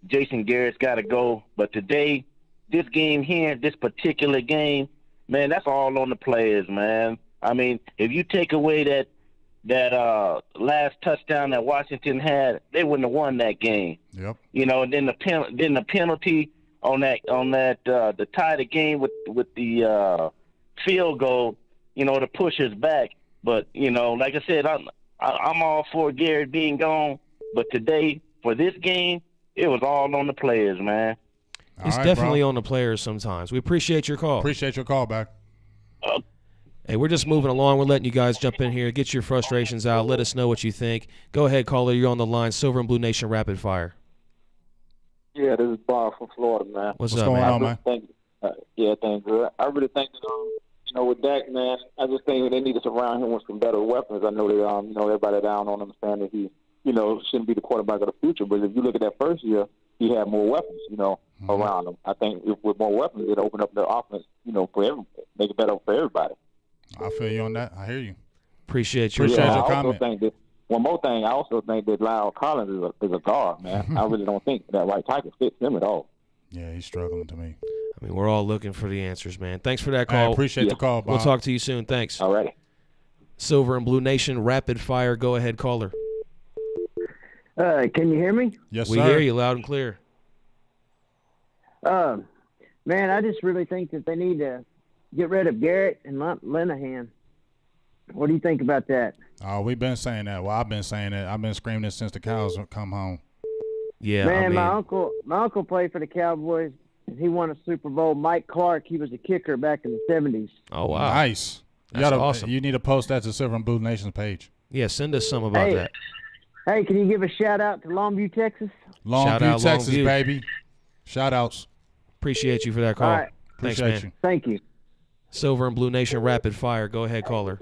G: Jason Garrett's got to go. But today, this game here, this particular game, man, that's all on the players, man. I mean, if you take away that last touchdown that Washington had, they wouldn't have won that game.
A: Yep.
G: You know, and then the penalty on that to tie the game with the field goal, you know, to push us back. But you know, like I said, I'm all for Garrett being gone. But today, for this game, it was all on the players, man.
B: It's definitely on the players sometimes. We appreciate your call.
A: Appreciate your call back.
B: Hey, we're just moving along. We're letting you guys jump in here, get your frustrations out, let us know what you think. Go ahead, caller. You're on the line. Silver and Blue Nation Rapid Fire.
H: Yeah, this is Bob from Florida, man.
B: What's
A: up, going on, man?
H: Thanks, good. I really think that, with Dak, man, I just think that they need to surround him with some better weapons. I know that, everybody down on him saying that he, shouldn't be the quarterback of the future. But if you look at that first year, he had more weapons, around him. I think with more weapons, it'll open up the offense, make it better for everybody.
A: I feel you on that. I hear you.
B: Appreciate your
A: comment.
H: I also think that one more thing, I also think that Lyle Collins is a guard, man. I really don't think that right tackle fits him at all.
A: Yeah, he's struggling to me.
B: I mean, we're all looking for the answers, man. Thanks for that call.
A: I appreciate the call, Bob.
B: We'll talk to you soon. Thanks.
H: All right.
B: Silver and Blue Nation, rapid fire. Go ahead, caller.
I: Can you hear me?
A: Yes,
B: we
A: sir.
B: hear you loud and clear.
I: Man, I just really think that they need to get rid of Garrett and Linehan. What do you think about that?
A: Oh, we've been saying that. Well, I've been saying it. I've been screaming it since the Cows come home.
B: Yeah,
I: man,
B: I mean,
I: my uncle played for the Cowboys. And he won a Super Bowl. Mike Clark, he was a kicker back in the 70s.
B: Oh, wow.
A: Nice.
B: That's awesome.
A: You need to post that to Silver and Blue Nation's page.
B: Yeah, send us some about that.
I: Hey, can you give a shout-out to Longview, Texas?
A: Longview, Texas, baby. Shout-outs.
B: Appreciate you for that call.
I: All right.
B: Thanks,
A: Appreciate
B: man.
A: you.
I: Thank you.
B: Silver and Blue Nation, rapid fire. Go ahead, caller.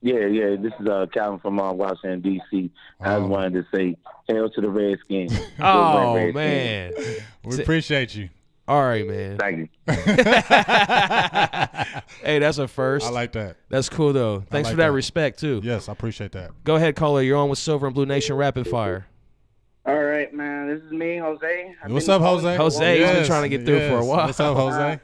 G: Yeah. This is Calvin from Washington, D.C. I just wanted to say, hail to the Redskins.
B: Oh,
G: Redskins.
B: man.
A: We appreciate you.
B: All right, man.
G: Thank you.
B: Hey, that's a first.
A: I like that.
B: That's cool, though. Thanks
A: like
B: for that
A: that.
B: respect, too.
A: Yes, I appreciate that.
B: Go ahead, caller. You're on with Silver and Blue Nation, rapid fire.
J: All right, man. This is me, Jose.
A: What's up, Jose?
B: Jose, he's been trying to get through for a while.
A: What's up, Jose?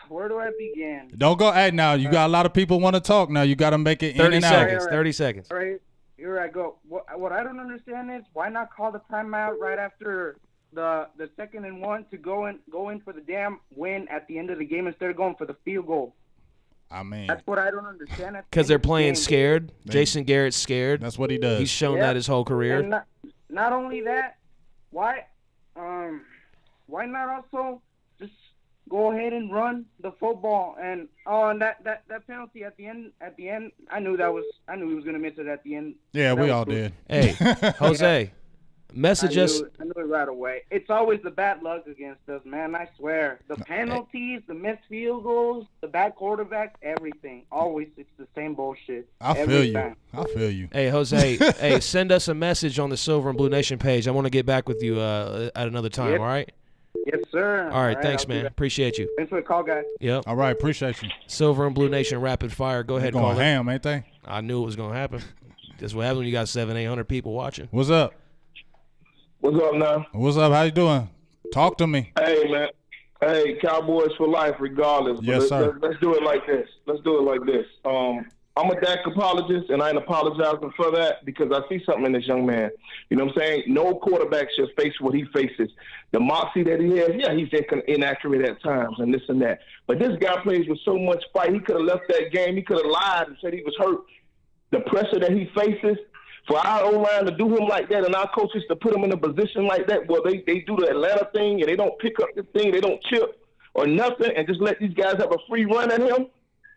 J: Where do I begin?
A: Don't go at now. You got a lot of people want to talk now. You got to make it
B: 30
A: in and
B: seconds.
A: out.
B: 30 seconds.
J: All right, here I go. What I don't understand is why not call the timeout right after the 2nd and 1 to go in for the damn win at the end of the game instead of going for the field goal.
A: I mean,
J: that's what I don't understand.
B: Because they're playing scared. Jason Garrett's scared.
A: That's what he does.
B: He's shown that his whole career.
J: And not only that, why not also just go ahead and run the football and that penalty at the end I knew he was gonna miss it at the end.
A: Yeah, we all did.
B: Hey, Jose, message us.
J: I knew it right away. It's always the bad luck against us, man. I swear. The penalties, the missed field goals, the bad quarterbacks, everything. Always, it's the same bullshit.
A: I feel you. I feel you.
B: Hey, Jose, hey, send us a message on the Silver and Blue Nation page. I want to get back with you at another time, all right?
J: Yes, sir.
B: All right, thanks, man. Appreciate you.
J: Thanks for the call, guys.
B: Yep.
A: All right, appreciate you.
B: Silver and Blue Nation rapid fire. Go ahead,
A: going
B: caller.
A: ham, ain't they?
B: I knew it was going to happen. That's what happens when you got 700-800 people watching.
A: What's up?
K: What's up now?
A: What's up? How you doing? Talk to me.
K: Hey, man. Hey, Cowboys for life, regardless.
A: Yes, sir.
K: Let's do it like this. I'm a Dak apologist, and I ain't apologizing for that because I see something in this young man. You know what I'm saying? No quarterback should face what he faces. The moxie that he has, yeah, he's inaccurate at times and this and that. But this guy plays with so much fight. He could have left that game. He could have lied and said he was hurt. The pressure that he faces, for our O-line to do him like that and our coaches to put him in a position like that, well, they do the Atlanta thing and they don't pick up the thing, they don't chip or nothing and just let these guys have a free run at him.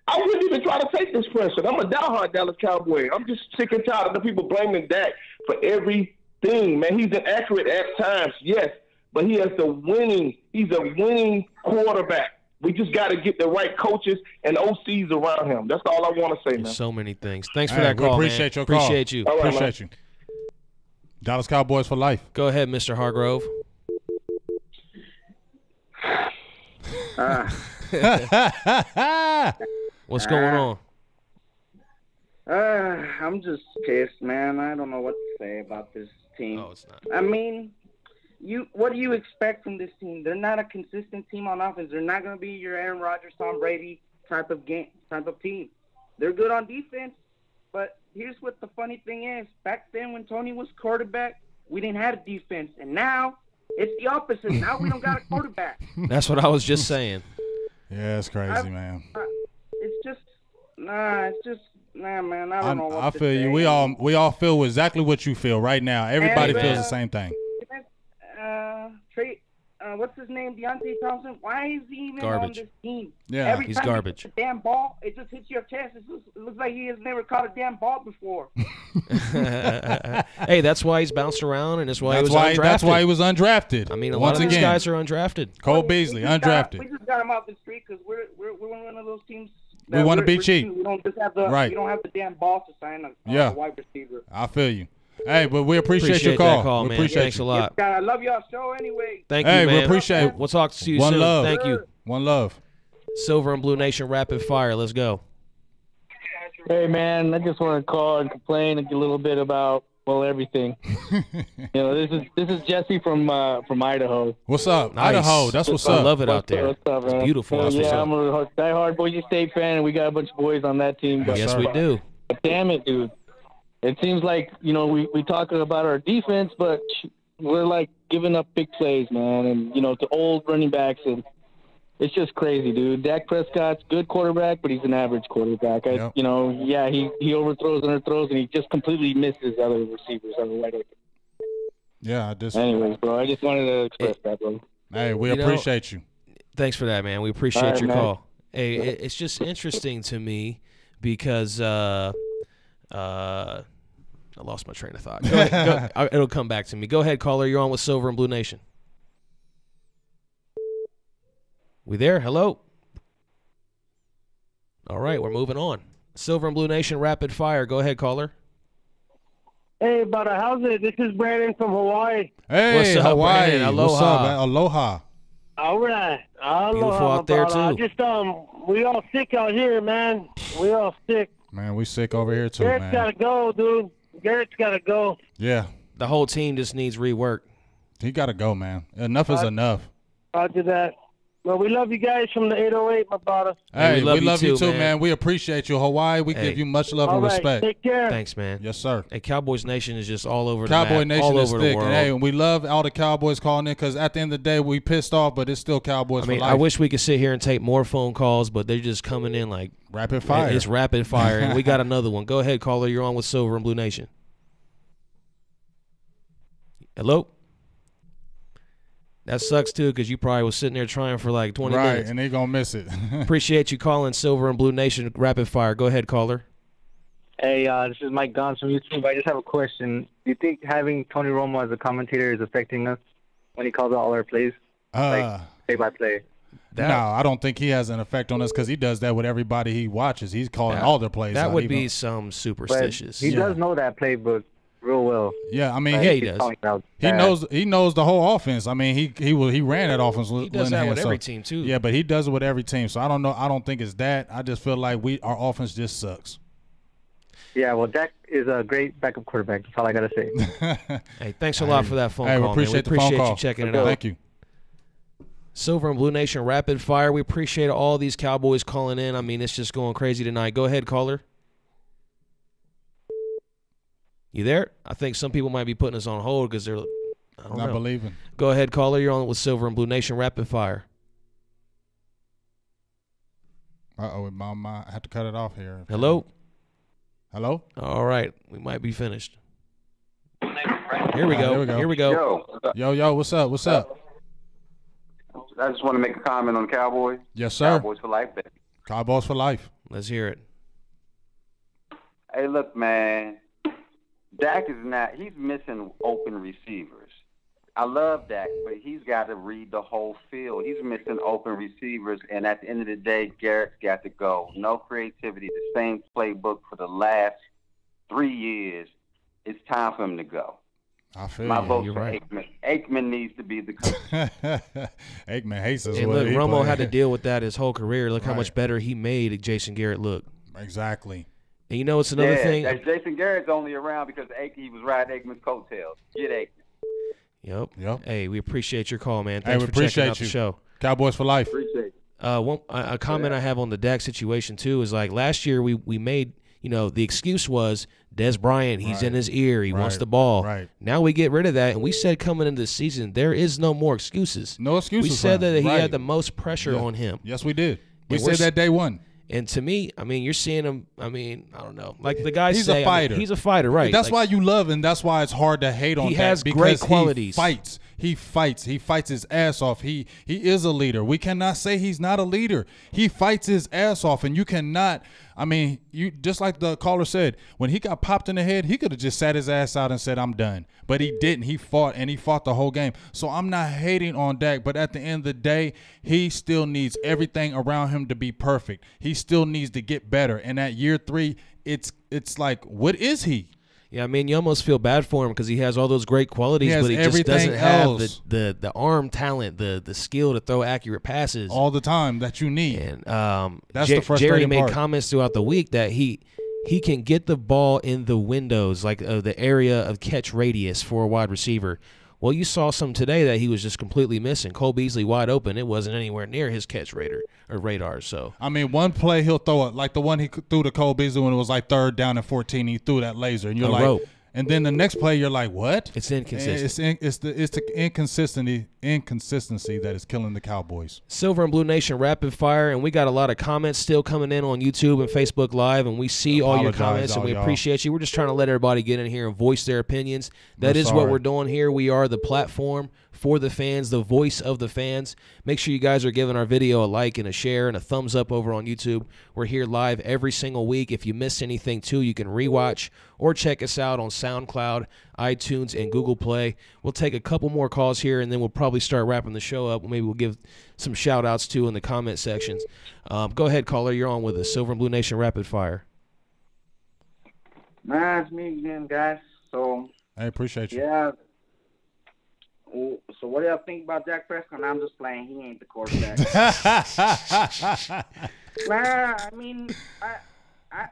K: I wouldn't even try to take this pressure. I'm a diehard Dallas Cowboy. I'm just sick and tired of the people blaming Dak for everything, man. He's inaccurate at times, yes, but he's a winning quarterback. We just got to get the right coaches and OCs around him. That's all I want to say, man.
B: So many things. Thanks for that call,
A: appreciate
B: man.
A: Your call.
B: Appreciate you.
K: All right,
A: appreciate you. Dallas Cowboys for life.
B: Go ahead, Mr. Hargrove. What's going on?
J: I'm just pissed, man. I don't know what to say about this team.
B: Oh, it's not.
J: I mean, what do you expect from this team? They're not a consistent team on offense. They're not going to be your Aaron Rodgers, Tom Brady type of team. They're good on defense, but here's what the funny thing is. Back then when Tony was quarterback, we didn't have a defense, and now it's the opposite. Now we don't got a quarterback.
B: That's what I was just saying.
A: Yeah, it's crazy, man.
J: Man. I don't know what to
A: feel
J: say.
A: you. We all feel exactly what you feel right now. Everybody feels the same thing.
J: What's his name? Deontay Thompson. Why is he even
B: garbage.
J: on this team?
A: Yeah,
J: Every
B: he's
J: time
B: garbage.
J: He hits a damn ball, it just hits your chest. It looks like he has never caught a damn ball before.
B: Hey, that's why he's bounced around, and that's why he was undrafted.
A: That's why he was undrafted.
B: I mean, a lot of these guys are undrafted.
A: Cole Beasley, undrafted.
J: We just got him off the street because we're one of those teams.
A: We want to be cheap.
J: We don't just have the we don't have the damn ball to sign a wide receiver.
A: I feel you. Hey, but we appreciate your call.
B: That call, man. Thanks a lot.
J: I love y'all show anyway.
B: Thank you, man.
A: We appreciate it.
B: We'll talk to you
A: One
B: soon.
A: love.
B: Thank you.
A: One love.
B: Silver and Blue Nation rapid fire. Let's go.
L: Hey, man, I just want to call and complain a little bit about, well, everything. This is Jesse from Idaho.
A: What's up?
B: Nice.
A: Idaho, that's what's up.
B: I love it out there.
L: What's up, man?
B: It's beautiful. That's what's up.
L: I'm a diehard Boise State fan, and we got a bunch of boys on that team. But,
B: Yes, we do.
L: But damn it, dude. It seems like, we talk about our defense, but we're, like, giving up big plays, man, and, to old running backs, and it's just crazy, dude. Dak Prescott's a good quarterback, but he's an average quarterback. He overthrows, underthrows, and he just completely misses other receivers that are wide open.
A: Yeah, I just.
L: Anyways, bro, I just wanted to express that, bro.
A: Hey, we appreciate you.
B: Thanks for that, man. We appreciate your call. Hey, it's just interesting to me because I lost my train of thought. Go ahead, it'll come back to me. Go ahead, caller. You're on with Silver and Blue Nation. We there? Hello? All right, we're moving on. Silver and Blue Nation, rapid fire. Go ahead, caller.
M: Hey, brother, how's it? This is Brandon from Hawaii.
A: Hey,
B: what's up,
A: Hawaii.
B: Brandon? Aloha.
A: What's up, man? Aloha.
M: All right. Aloha,
B: Beautiful out there,
M: brother.
B: too.
M: We all sick out here, man. We all sick.
A: Man, we sick over here, too,
M: Garrett's
A: man.
M: got to go, dude. Garrett's got to go.
A: Yeah.
B: The whole team just needs rework.
A: He got to go, man. Enough is enough.
M: Roger that. Well, we love you guys from the 808, my brother.
A: Hey, we love you too, man. We appreciate you. Hawaii, we give you much love and respect.
M: Take care.
B: Thanks, man.
A: Yes, sir.
B: Hey, Cowboys Nation is just all over
A: Cowboy
B: the map,
A: Nation
B: all
A: is
B: over
A: thick.
B: the world.
A: And, hey, we love all the Cowboys calling in because at the end of the day, we pissed off, but it's still Cowboys for life.
B: I wish we could sit here and take more phone calls, but they're just coming in like
A: rapid fire.
B: It's rapid fire, and we got another one. Go ahead, caller. You're on with Silver and Blue Nation. Hello? That sucks, too, because you probably was sitting there trying for like 20 minutes.
A: Right, and they going to miss it.
B: Appreciate you calling Silver and Blue Nation rapid fire. Go ahead, caller.
N: Hey, this is Mike Gons from YouTube. I just have a question. Do you think having Tony Romo as a commentator is affecting us when he calls out all our plays? Like play-by-play?
A: No, I don't think he has an effect on us because he does that with everybody he watches. He's calling all their plays
B: That
A: out,
B: would
A: even.
B: be some superstitious.
N: But he does know that playbook real well.
A: Yeah, I mean,
B: he does.
A: He knows the whole offense. I mean, he ran that offense.
B: He does that with every team too.
A: Yeah, but he does it with every team. So I don't know. I don't think it's that. I just feel like our offense just sucks.
N: Yeah, well, Dak is a great backup quarterback. That's all I gotta say.
B: Hey, thanks a lot for that phone
A: Hey,
B: call.
A: we appreciate
B: man. We
A: the phone
B: appreciate
A: call.
B: you checking it out.
A: Thank you.
B: Silver and Blue Nation rapid fire. We appreciate all these Cowboys calling in. I mean, it's just going crazy tonight. Go ahead, caller. You there? I think some people might be putting us on hold because they're
A: not believing.
B: Go ahead, caller. You're on with Silver and Blue Nation rapid fire.
A: Uh-oh, Mom, I have to cut it off here.
B: Hello?
A: Hello?
B: All right. We might be finished. Here we go. Here we go.
A: Yo, what's up? What's up?
O: I just want to make a comment on Cowboys.
A: Yes, sir.
O: Cowboys for life, baby.
A: Cowboys for life.
B: Let's hear it.
O: Hey, look, man. Dak he's missing open receivers. I love Dak, but he's got to read the whole field. He's missing open receivers, and at the end of the day, Garrett's got to go. No creativity. The same playbook for the last 3 years. It's time for him to go.
A: I feel
O: My
A: you.
O: vote
A: You're
O: for
A: right.
O: Aikman. Aikman needs to be the coach.
A: Aikman hates us.
B: Hey, look, Romo had to deal with that his whole career. Look how much better he made Jason Garrett look.
A: Exactly.
B: And you know it's another thing.
O: Jason Garrett's only around because he was riding Aikman's coattails. Get Aikman.
B: Yep. Hey, we appreciate your call, man.
A: Hey,
B: Thanks
A: we
B: for checking
A: appreciate
B: out the
A: you.
B: show.
A: Cowboys for life.
O: Appreciate it.
B: A comment I have on the Dak situation too is like last year we made, the excuse was Des Bryant, he's in his ear, he wants the ball.
A: Right.
B: Now we get rid of that, and we said coming into the season there is no more excuses.
A: No excuses.
B: We said
A: for him.
B: that he
A: Right.
B: had the most pressure on him.
A: Yes, we did. We
B: And we're
A: said that day one.
B: And to me, I mean, you're seeing him. I mean, I don't know. Like the guys
A: He's
B: say,
A: a fighter.
B: he's a fighter, right?
A: That's
B: Like,
A: why you love him. That's why it's hard to hate on.
B: He
A: that
B: has
A: because
B: great qualities.
A: He fights. He fights. He fights his ass off. He is a leader. We cannot say he's not a leader. He fights his ass off, and you cannot. I mean, you just like the caller said, when he got popped in the head, he could have just sat his ass out and said, "I'm done." But he didn't. He fought, and he fought the whole game. So I'm not hating on Dak, but at the end of the day, he still needs everything around him to be perfect. He still needs to get better. And at year 3, it's like, what is he?
B: Yeah, I mean, you almost feel bad for him because he has all those great qualities,
A: He has
B: but he just
A: everything
B: doesn't have
A: else.
B: the arm talent, the skill to throw accurate passes
A: all the time that you need.
B: And
A: That's the frustrating
B: Jerry made
A: part.
B: comments throughout the week that he he can get the ball in the windows, like the area of catch radius for a wide receiver. Well, you saw some today that he was just completely missing. Cole Beasley wide open. It wasn't anywhere near his catch radar. So
A: I mean, one play he'll throw it like the one he threw to Cole Beasley when it was like 3rd down and 14. He threw that laser, and you're like,
B: rope.
A: And then the next play, you're like, what?
B: It's inconsistent.
A: It's the inconsistency that is killing the Cowboys.
B: Silver and Blue Nation Rapid Fire, and we got a lot of comments still coming in on YouTube and Facebook Live, and we see all your comments, and we appreciate you. We're just trying to let everybody get in here and voice their opinions. That is what we're doing here. We are the platform for the fans, the voice of the fans. Make sure you guys are giving our video a like and a share and a thumbs up over on YouTube. We're here live every single week. If you missed anything, too, you can rewatch or check us out on SoundCloud, iTunes, and Google Play. We'll take a couple more calls here, and then we'll probably start wrapping the show up. Maybe we'll give some shout-outs, too, in the comment sections. Go ahead, caller. You're on with us. Silver and Blue Nation Rapid Fire.
J: Nah, it's me again, guys. So
A: I appreciate you.
J: Yeah. So what do y'all think about Dak Prescott? I'm just playing. He ain't the quarterback. Nah, I mean, I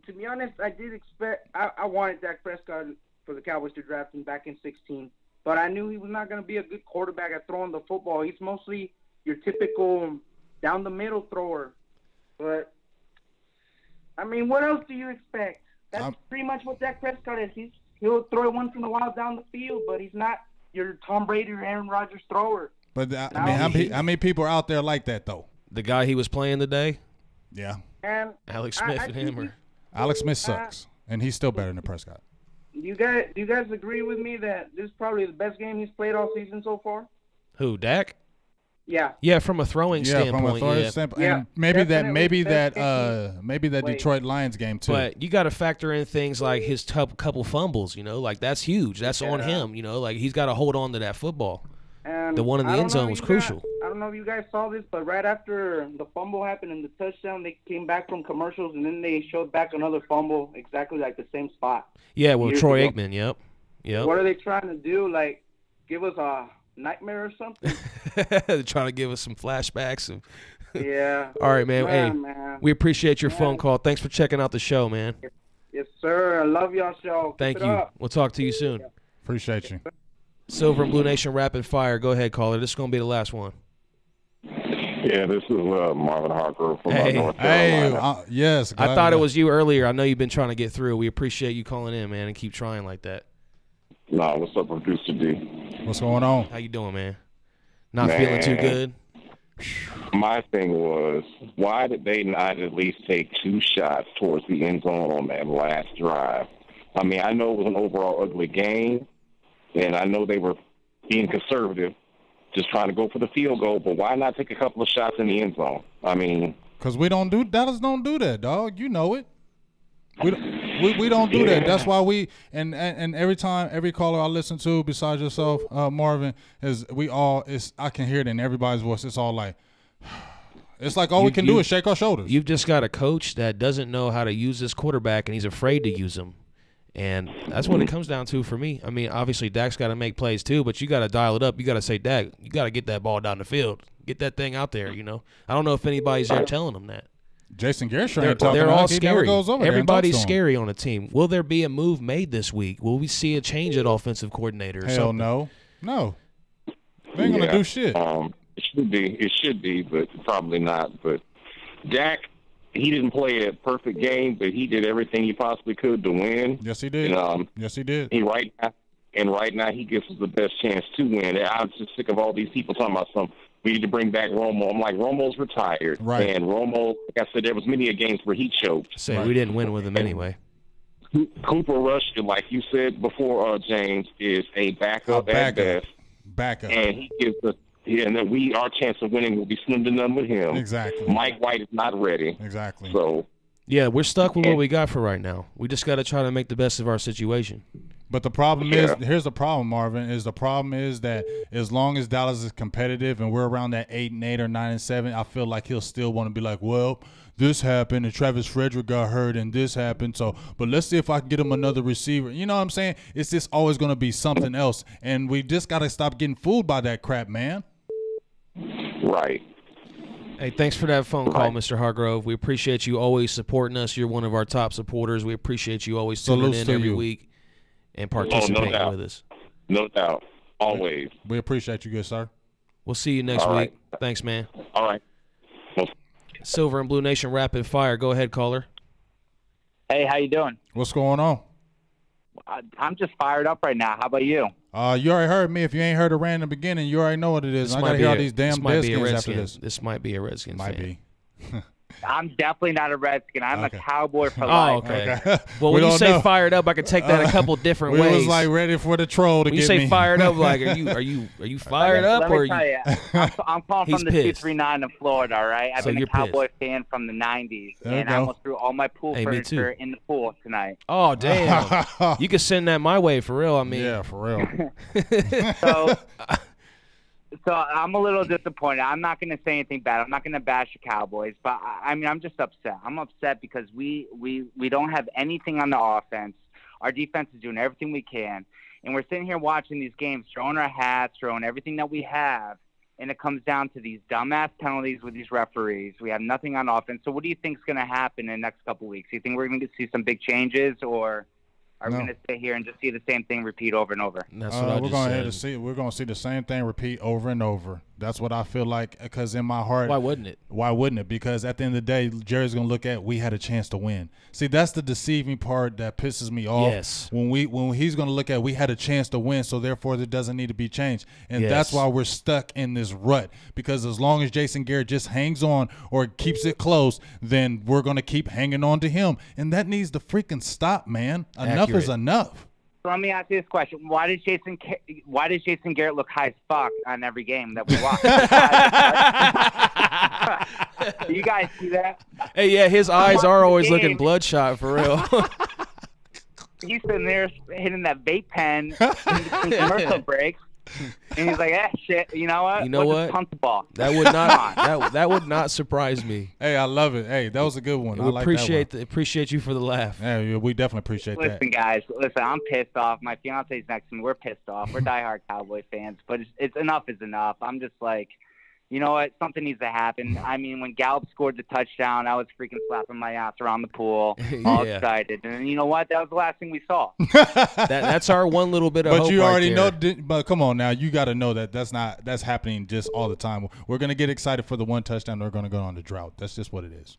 J: to be honest, I did expect. I wanted Dak Prescott for the Cowboys to draft him back in 2016, but I knew he was not going to be a good quarterback at throwing the football. He's mostly your typical down the middle thrower. But I mean, what else do you expect? That's pretty much what Dak Prescott is. He'll throw it once in a while down the field, but he's not your Tom Brady or Aaron Rodgers thrower.
A: But I mean, how many people are out there like that though?
B: The guy he was playing today?
A: Yeah.
J: And
B: Alex Smith and him.
A: Alex Smith sucks, and he's still better than Prescott.
J: Do you guys agree with me that this is probably the best game he's played all season so far?
B: Who, Dak?
J: Yeah.
B: Yeah, from a throwing standpoint.
A: From a throwing standpoint.
J: Yeah.
A: And maybe that Detroit Lions game too.
B: But you got to factor in things like his couple fumbles. Like that's huge. That's on him. Like he's got to hold on to that football.
J: And
B: the one in the end zone was crucial.
J: I don't know if you guys saw this, but right after the fumble happened and the touchdown, they came back from commercials, and then they showed back another fumble exactly like the same spot.
B: Yeah, well, Troy Aikman, yep.
J: What are they trying to do? Like, give us a nightmare or something?
B: They're trying to give us some flashbacks.
J: Yeah.
B: All right, man.
J: Yeah,
B: hey,
J: man.
B: We appreciate your phone call. Thanks for checking out the show, man.
J: Yes, sir. I love y'all show.
B: Thank
J: Keep it
B: you.
J: up.
B: We'll talk to you soon.
J: Yeah.
A: Appreciate you.
B: Silver and Blue Nation Rapid Fire. Go ahead, caller. This is going to be the last one.
E: Yeah, this is Marvin Harper from North Carolina.
A: Yes.
B: I thought it was you earlier. I know you've been trying to get through. We appreciate you calling in, man, and keep trying like that.
E: Nah, what's up, Producer D?
A: What's going on?
B: How you doing, man? Not feeling too good?
E: My thing was, why did they not at least take 2 shots towards the end zone on that last drive? I mean, I know it was an overall ugly game, and I know they were being conservative, just trying to go for the field goal, but why not take a couple of shots in the end zone? I mean,
A: because Dallas don't do that, dog. You know it. We don't do that. That's why we and every caller I listen to besides yourself, Marvin, I can hear it in everybody's voice. It's all like, it's like all we can do is shake our shoulders.
B: You've just got a coach that doesn't know how to use this quarterback, and he's afraid to use him. And that's what it comes down to for me. I mean, obviously, Dak's got to make plays too, but you got to dial it up. You got to say, Dak, you got to get that ball down the field. Get that thing out there, I don't know if anybody's there telling him that.
A: Jason Garrett,
B: they're all scary. Everybody's scary on the team. Will there be a move made this week? Will we see a change at offensive coordinator or something?
A: No. They ain't going to do shit.
E: It should be, but probably not. But Dak, he didn't play a perfect game, but he did everything he possibly could to win.
A: Yes, he did. Yes, he did.
E: Right now, he gives us the best chance to win. I'm just sick of all these people talking about we need to bring back Romo. I'm like, Romo's retired.
A: Right.
E: And Romo, like I said, there was many games where he choked.
B: We didn't win with him anyway.
E: Cooper Rush, like you said before, James, is a backup at best.
A: Backup.
E: And he gives us and then our chance of winning will be slim to none with him.
A: Exactly.
E: Mike White is not ready.
A: Exactly.
E: So
B: yeah, we're stuck with what we got for right now. We just got to try to make the best of our situation.
A: But the problem is, here's the problem, Marvin, is that as long as Dallas is competitive and we're around that 8-8 or 9-7, I feel like he'll still want to be like, well, this happened and Travis Frederick got hurt and this happened. But let's see if I can get him another receiver. You know what I'm saying? It's just always going to be something else. And we just got to stop getting fooled by that crap, man.
E: Right.
B: Hey, thanks for that phone call, Mr. Hargrove. We appreciate you always supporting us. You're one of our top supporters. We appreciate you always tuning in every week and participating with us.
E: No doubt. Always.
A: We appreciate you, good sir.
B: We'll see you next week. Thanks, man.
E: All right.
B: Silver and Blue Nation Rapid Fire. Go ahead, caller.
P: Hey, how you doing?
A: What's going on?
P: I'm just fired up right now. How about you?
A: You already heard me. If you ain't heard it right in the beginning, you already know what it is. I got to hear all these damn Redskins after this.
B: This might be a Redskins
A: Might
B: fan.
A: be.
P: I'm definitely not a Redskin. I'm a Cowboy for life.
B: Okay. Well, when you say fired up, I can take that a couple different ways.
A: We was like ready for the troll to
B: when
A: get
B: you say
A: me.
B: fired up, like are you fired up or
P: Let me tell you, I'm calling from the 239 in Florida. All right, I've been a Cowboy fan from the '90s, and I almost threw all my pool furniture in the pool tonight.
B: Oh damn! You can send that my way for real. I mean,
A: yeah, for real.
P: So I'm a little disappointed. I'm not going to say anything bad. I'm not going to bash the Cowboys, but I mean, I'm just upset. I'm upset because we don't have anything on the offense. Our defense is doing everything we can, and we're sitting here watching these games, throwing our hats, throwing everything that we have, and it comes down to these dumbass penalties with these referees. We have nothing on offense. So what do you think is going to happen in the next couple of weeks? Do you think we're going to see some big changes, or are we going to sit here and just see the same thing repeat over and over?
B: That's what
A: we're going to see. We're going to see the same thing repeat over and over. That's what I feel like. Because in my heart,
B: why wouldn't it?
A: Why wouldn't it? Because at the end of the day, Jerry's going to look at we had a chance to win. See, that's the deceiving part that pisses me off.
B: Yes.
A: When he's going to look at we had a chance to win, so therefore it doesn't need to be changed. And that's why we're stuck in this rut. Because as long as Jason Garrett just hangs on or keeps it close, then we're going to keep hanging on to him. And that needs to freaking stop, man. Enough is enough.
P: So let me ask you this question: Why does Jason Garrett look high as fuck on every game that we watch? Do you guys see that?
B: Hey, yeah, his eyes are always looking bloodshot for real.
P: He's sitting there hitting that vape pen in commercial breaks, and he's like, shit, you know what?
B: You know what?
P: Pump the ball.
B: That would not that would not surprise me.
A: Hey, I love it. Hey, that was a good one. I like
B: appreciate you for the laugh.
A: Yeah, we definitely appreciate that.
P: Listen, guys, I'm pissed off. My fiance's next to me. We're pissed off. We're diehard Cowboy fans, but it's enough is enough. I'm just like, you know what? Something needs to happen. I mean, when Gallup scored the touchdown, I was freaking slapping my ass around the pool, all excited. And you know what? That was the last thing we saw.
B: That's our one little bit of hope.
A: But you already
B: right
A: know. But come on now, you got to know that's happening just all the time. We're gonna get excited for the one touchdown. We're gonna go on the drought. That's just what it is.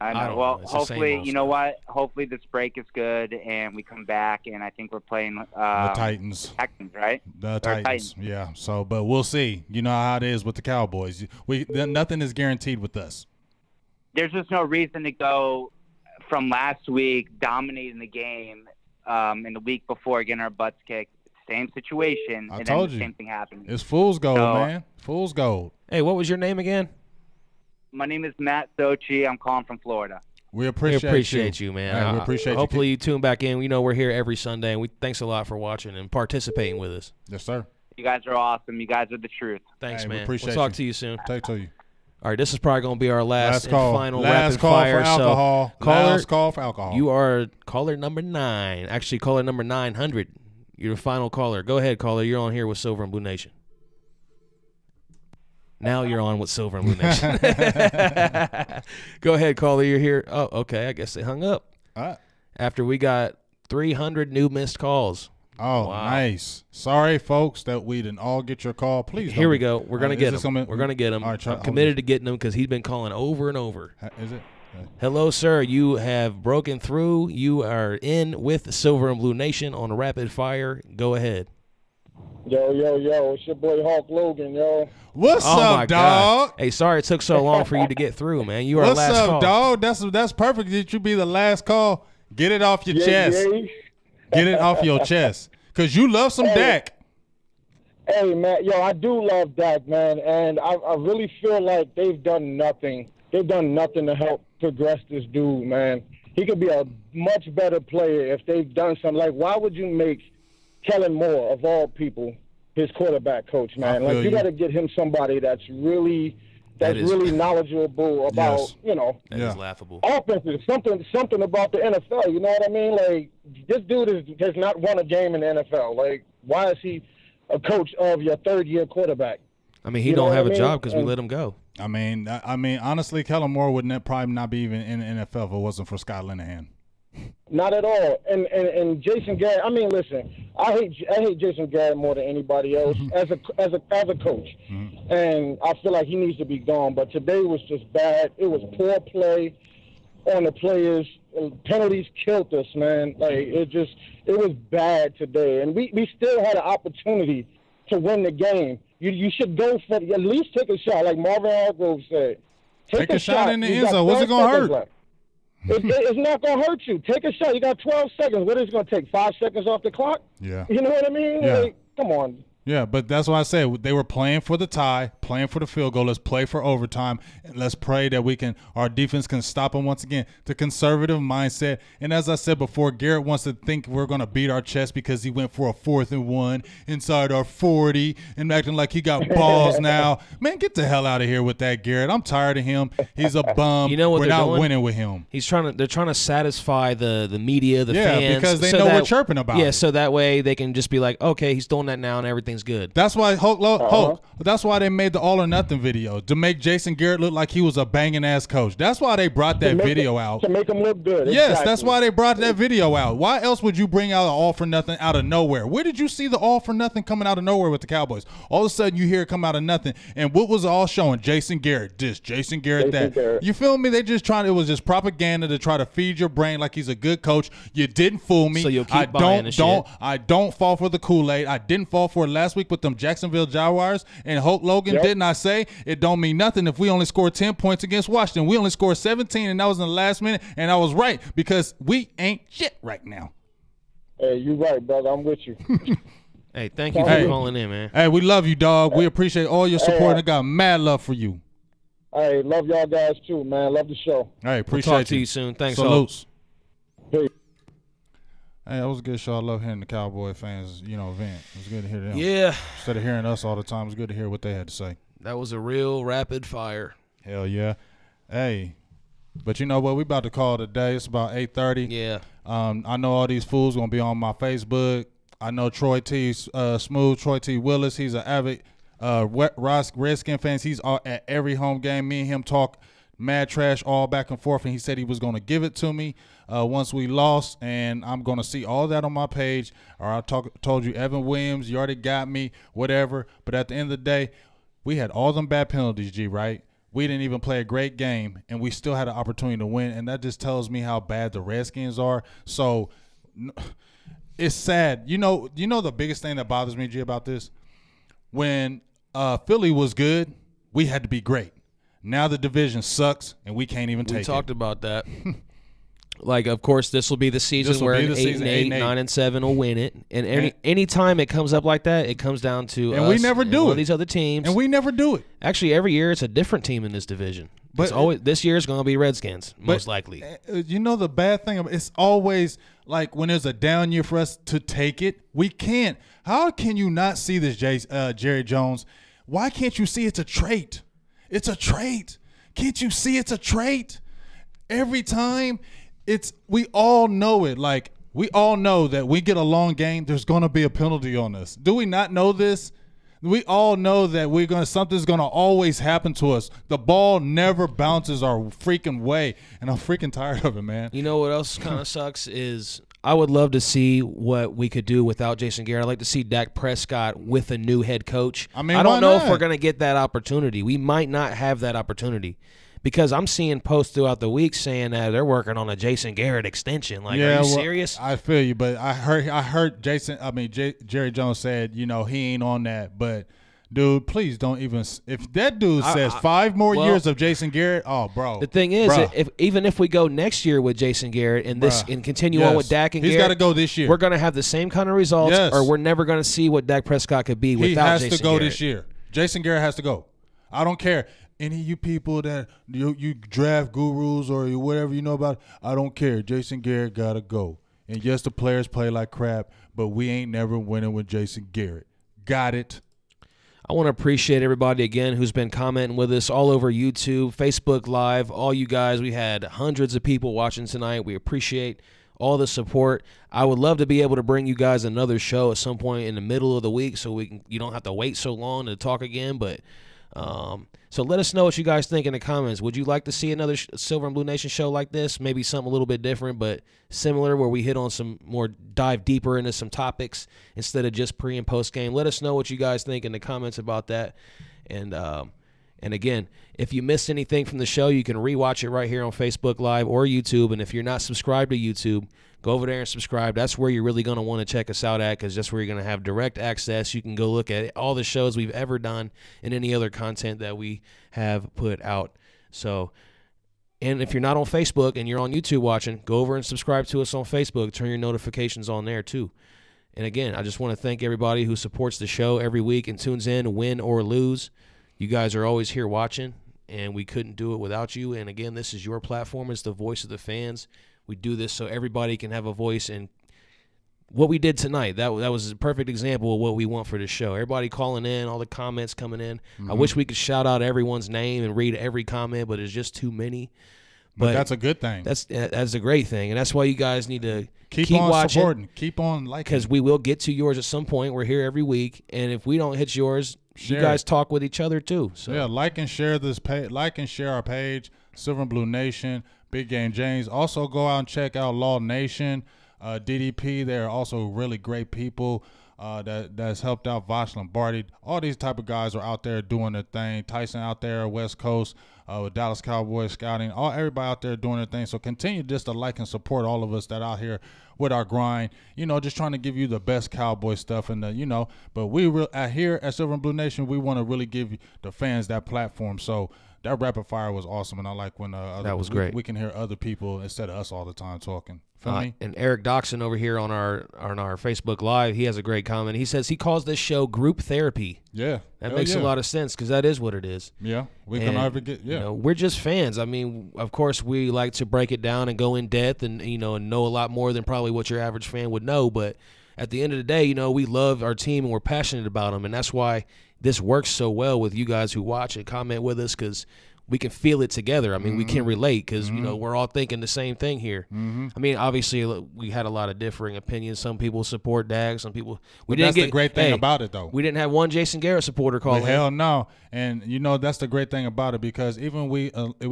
P: I know. Well, hopefully, you know what? Hopefully this break is good and we come back, and I think we're playing the
A: Titans.
P: Texans, right?
A: The Titans. Yeah. So, but we'll see. You know how it is with the Cowboys. Nothing is guaranteed with us.
P: There's just no reason to go from last week dominating the game in the week before getting our butts kicked. Same situation, and then the same thing happened.
A: It's fool's gold, man. Fool's gold.
B: Hey, what was your name again?
P: My name is Matt Sochi. I'm calling from Florida.
A: We appreciate
B: you, man.
A: Hey, we appreciate
B: hopefully you tune back in. We know we're here every Sunday, and thanks a lot for watching and participating with us.
A: Yes, sir.
P: You guys are awesome. You guys are the truth.
B: Thanks, man.
A: We'll
B: talk to you soon.
A: Take to you.
B: All right, this is probably going to be our last and final
A: last
B: rapid
A: call
B: fire.
A: For alcohol.
B: So, caller,
A: last call for alcohol.
B: You are caller number 9. Actually, caller number 900. You're the final caller. Go ahead, caller. You're on here with Silver and Blue Nation. Now you're on with Silver and Blue Nation. Go ahead, caller. You're here. Oh, okay. I guess they hung up. After we got 300 new missed calls.
A: Oh,
B: wow.
A: Nice. Sorry, folks, that we didn't all get your call. Please.
B: Here we go. We're gonna get him. We're gonna get him. Right, I'm committed to getting him because he's been calling over and over.
A: Is it?
B: Hello, sir. You have broken through. You are in with Silver and Blue Nation on Rapid Fire. Go ahead.
M: Yo, it's your boy Hawk Logan, yo.
A: What's up, dog?
B: Hey, sorry it took so long for you to get through, man. You are
A: What's
B: last
A: up,
B: call.
A: dog? That's perfect. Did you be the last call? Get it off your chest. Get it off your chest. Because you love some Dak.
M: Hey, man. Yo, I do love Dak, man. And I really feel like they've done nothing. They've done nothing to help progress this dude, man. He could be a much better player if they've done something. Like, why would you make Kellen Moore, of all people, his quarterback coach, man? Like, you got to get him somebody that's really knowledgeable about,
B: That is laughable.
M: Offenses, something about the NFL. You know what I mean? Like, this dude has not won a game in the NFL. Like, why is he a coach of your third-year quarterback?
B: I mean, he don't have a job because we let him go.
A: I mean, honestly, Kellen Moore would probably not be even in the NFL if it wasn't for Scott Linehan.
M: Not at all. And Jason Garrett. I mean, listen, I hate Jason Garrett more than anybody else as a coach, and I feel like he needs to be gone. But today was just bad. It was poor play on the players. Penalties killed us, man. Like it was bad today, and we still had an opportunity to win the game. You should go for at least take a shot, like Marvin Hargrove said.
A: Take a shot in the end zone. What's it gonna hurt?
M: Left. It's not going to hurt you. Take a shot. You got 12 seconds. What is it going to take, 5 seconds off the clock?
A: Yeah.
M: You know what I mean?
A: Yeah.
M: Like, come on.
A: Yeah, but that's why I said they were playing for the tie, playing for the field goal. Let's play for overtime, and let's pray that our defense can stop them once again. The conservative mindset, and as I said before, Garrett wants to think we're going to beat our chest because he went for a 4th and 1 inside our 40 and acting like he got balls now. Man, get the hell out of here with that, Garrett. I'm tired of him. He's a bum.
B: You know what
A: we're
B: they're
A: not
B: doing?
A: winning with him.
B: They're trying to satify the media, the fans.
A: Yeah, because they know we're chirping about it.
B: Yeah, so that way they can just be like, okay, he's doing that now and everything's good.
A: That's why Hulk. That's why they made the all or nothing video to make Jason Garrett look like he was a banging ass coach. That's why they brought that video out
M: to make him look good.
A: Yes,
M: exactly.
A: That's why they brought that video out. Why else would you bring out an all for nothing out of nowhere? Where did you see the all for nothing coming out of nowhere with the Cowboys? All of a sudden you hear it come out of nothing, and what was it all showing? Jason Garrett this, Jason Garrett that.
M: Garrett.
A: You feel me? They just trying. It was just propaganda to try to feed your brain like he's a good coach. You didn't fool me.
B: So you'll keep buying the shit.
A: I don't fall for the Kool-Aid. I didn't fall for it last week with them Jacksonville Jaguars and Hulk Logan. Didn't I say it don't mean nothing if we only scored 10 points against Washington? We only scored 17, and that was in the last minute, and I was right because we ain't shit right now.
M: Hey, you right, brother. I'm with you.
B: Hey, thank you for calling in, man.
A: Hey, we love you, dog. We appreciate all your support, and I got mad love for you.
M: Hey, love y'all guys too, man. Love the show.
A: Hey, appreciate
B: we'll talk to you soon. Thanks,
A: Salutes.
M: Hey.
A: Hey, that was a good show. I love hearing the Cowboy fans, vent. It was good to hear them.
B: Yeah.
A: Instead of hearing us all the time, it was good to hear what they had to say.
B: That was a real rapid fire.
A: Hell yeah. Hey, but you know what? We about to call it a day. It's about 8:30.
B: Yeah.
A: I know all these fools going to be on my Facebook. I know Troy T. Smooth, Troy T. Willis. He's an avid Redskins fan. He's at every home game. Me and him talk mad trash all back and forth, and he said he was going to give it to me once we lost, and I'm going to see all that on my page. Or I told you, Evan Williams, you already got me, whatever. But at the end of the day, we had all them bad penalties, G, right? We didn't even play a great game, and we still had an opportunity to win, and that just tells me how bad the Redskins are. So it's sad. You know the biggest thing that bothers me, G, about this? When Philly was good, we had to be great. Now the division sucks, and we can't even take it.
B: We talked about that. Like, of course, this will be the season where 8-8, 9-7 will win it. And any time it comes up like that, it comes down to
A: and
B: us
A: we never do
B: one
A: it.
B: of these other teams.
A: And we never do it.
B: Actually, every year it's a different team in this division. But this year is going to be Redskins, most likely.
A: You know the bad thing? It's always like when there's a down year for us to take it, we can't. How can you not see this, Jerry Jones? Why can't you see it's a trait? It's a trait. Can't you see it's a trait? Every time we all know it. Like, we all know that we get a long game, there's going to be a penalty on us. Do we not know this? We all know that something's going to always happen to us. The ball never bounces our freaking way, and I'm freaking tired of it, man.
B: You know what else kind of sucks is I would love to see what we could do without Jason Garrett. I'd like to see Dak Prescott with a new head coach. I don't know if we're going to get that opportunity. We might not have that opportunity. Because I'm seeing posts throughout the week saying that they're working on a Jason Garrett extension. Like, are you serious?
A: I feel you, but I heard Jerry Jones said, he ain't on that. But, dude, please don't even – if that dude says 5 more years of Jason Garrett, oh, bro.
B: The thing is, even if we go next year with Jason Garrett and continue on with Dak and Garrett –
A: he's got to go this year.
B: We're going to have the same kind of results, or we're never going to see what Dak Prescott could be without Jason Garrett.
A: He has to go this year. Jason Garrett has to go. I don't care. Any of you people that you draft gurus or whatever you know about, I don't care. Jason Garrett got to go. And yes, the players play like crap, but we ain't never winning with Jason Garrett. Got it.
B: I want to appreciate everybody again who's been commenting with us all over YouTube, Facebook Live, all you guys. We had hundreds of people watching tonight. We appreciate all the support. I would love to be able to bring you guys another show at some point in the middle of the week so you don't have to wait so long to talk again, but So let us know what you guys think in the comments. Would you like to see another Silver and Blue Nation show like this? Maybe something a little bit different, but similar, where we hit on some more, dive deeper into some topics instead of just pre and post game. Let us know what you guys think in the comments about that. And again, if you missed anything from the show, you can rewatch it right here on Facebook Live or YouTube. And if you're not subscribed to YouTube, go over there and subscribe. That's where you're really going to want to check us out at, because that's where you're going to have direct access. You can go look at all the shows we've ever done and any other content that we have put out. So, and if you're not on Facebook and you're on YouTube watching, go over and subscribe to us on Facebook. Turn your notifications on there too. And again, I just want to thank everybody who supports the show every week and tunes in, win or lose. You guys are always here watching, and we couldn't do it without you. And again, this is your platform. It's the voice of the fans. We do this so everybody can have a voice. And what we did tonight, that was a perfect example of what we want for this show. Everybody calling in, all the comments coming in.
A: Mm-hmm.
B: I wish we could shout out everyone's name and read every comment, but it's just too many.
A: But that's a good thing.
B: That's a great thing, and that's why you guys need to keep
A: on
B: watching,
A: supporting, keep on liking,
B: because we will get to yours at some point. We're here every week, and if we don't hit yours, you guys talk with each other too. So
A: yeah, like and share this page, like and share our page, Silver and Blue Nation, Big Game James. Also go out and check out Law Nation, DDP. They're also really great people. That's helped out Vosh Lombardi. All these type of guys are out there doing their thing. Tyson out there, West Coast, with Dallas Cowboys scouting. Everybody out there doing their thing. So continue just to like and support all of us that out here with our grind. Just trying to give you the best Cowboy stuff. And but we here at Silver and Blue Nation, we want to really give the fans that platform. So that rapid fire was awesome, and I like when
B: that was great.
A: We can hear other people instead of us all the time talking. Feel me?
B: And Eric Doxson over here on our Facebook Live, he has a great comment. He says he calls this show group therapy.
A: Yeah,
B: that makes a lot of sense, because that is what it is.
A: Yeah, we can never get. Yeah,
B: we're just fans. I mean, of course, we like to break it down and go in depth, and and know a lot more than probably what your average fan would know. But at the end of the day, we love our team and we're passionate about them, and that's why this works so well with you guys who watch and comment with us, because we can feel it together. I mean, we can relate, because we're all thinking the same thing here. I mean, obviously, we had a lot of differing opinions. Some people support Dak. Some people
A: that's the great thing about it, though.
B: We didn't have one Jason Garrett supporter call in.
A: Hell no. And that's the great thing about it, because even we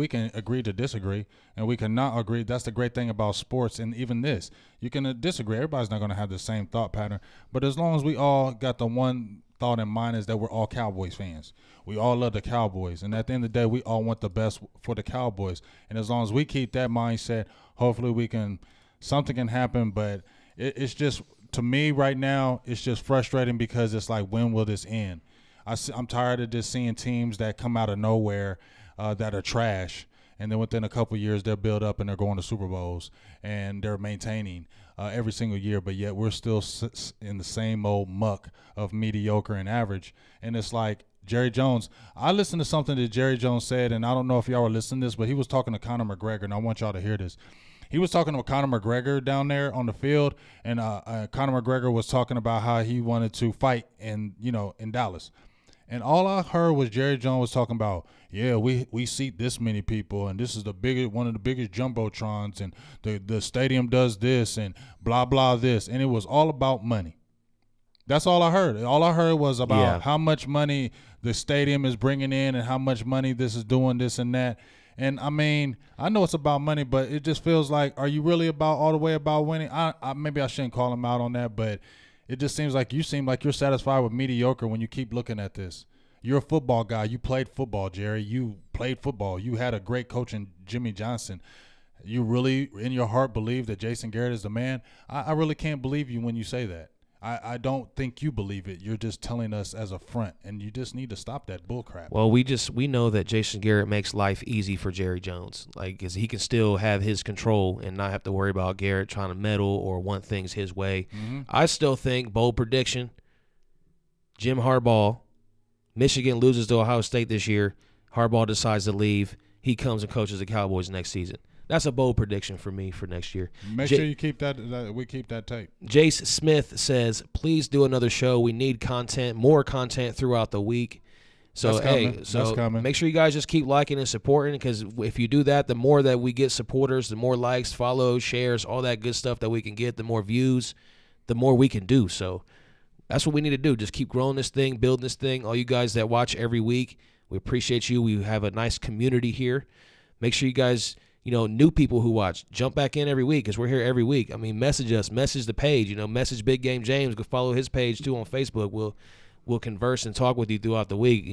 A: can agree to disagree, and we cannot agree. That's the great thing about sports, and even this, you can disagree. Everybody's not going to have the same thought pattern, but as long as we all got the one thought in mind, is that we're all Cowboys fans. We all love the Cowboys, and at the end of the day, we all want the best for the Cowboys. And as long as we keep that mindset, hopefully something can happen. But it's just, to me right now, it's just frustrating, because it's like, when will this end? I'm tired of just seeing teams that come out of nowhere that are trash, and then within a couple of years they're built up and they're going to Super Bowls and they're maintaining every single year, but yet we're still in the same old muck of mediocre and average. And it's like Jerry Jones. I listened to something that Jerry Jones said, and I don't know if y'all were listening to this, but he was talking to Conor McGregor, and I want y'all to hear this. He was talking to Conor McGregor down there on the field, and Conor McGregor was talking about how he wanted to fight in Dallas. And all I heard was Jerry Jones was talking about, yeah, we seat this many people, and this is one of the biggest jumbotrons, and the stadium does this, and blah blah this, and it was all about money. That's all I heard. All I heard was about how much money the stadium is bringing in, and how much money this is doing, this and that. And I mean, I know it's about money, but it just feels like, are you really all the way about winning? Maybe I shouldn't call him out on that, but it just seems like you seem like you're satisfied with mediocre when you keep looking at this. You're a football guy. You played football, Jerry. You played football. You had a great coach in Jimmy Johnson. You really, in your heart, believe that Jason Garrett is the man? I really can't believe you when you say that. I don't think you believe it. You're just telling us as a front, and you just need to stop that bullcrap.
B: Well, we know that Jason Garrett makes life easy for Jerry Jones. Like, 'cause he can still have his control and not have to worry about Garrett trying to meddle or want things his way. I still think, bold prediction, Jim Harbaugh, Michigan loses to Ohio State this year. Harbaugh decides to leave. He comes and coaches the Cowboys next season. That's a bold prediction for me for next year.
A: Make sure you keep that. We keep that tape.
B: Jace Smith says, "Please do another show. We need content, more content throughout the week." So
A: that's coming.
B: Make sure you guys just keep liking and supporting, because if you do that, the more that we get supporters, the more likes, follows, shares, all that good stuff that we can get, the more views, the more we can do. So that's what we need to do. Just keep growing this thing, building this thing. All you guys that watch every week, We appreciate you. We have a nice community here. Make sure you guys, new people who watch, jump back in every week because we're here every week. I mean, message us, message the page, message Big Game James. Go follow his page too on Facebook. We'll converse and talk with you throughout the week.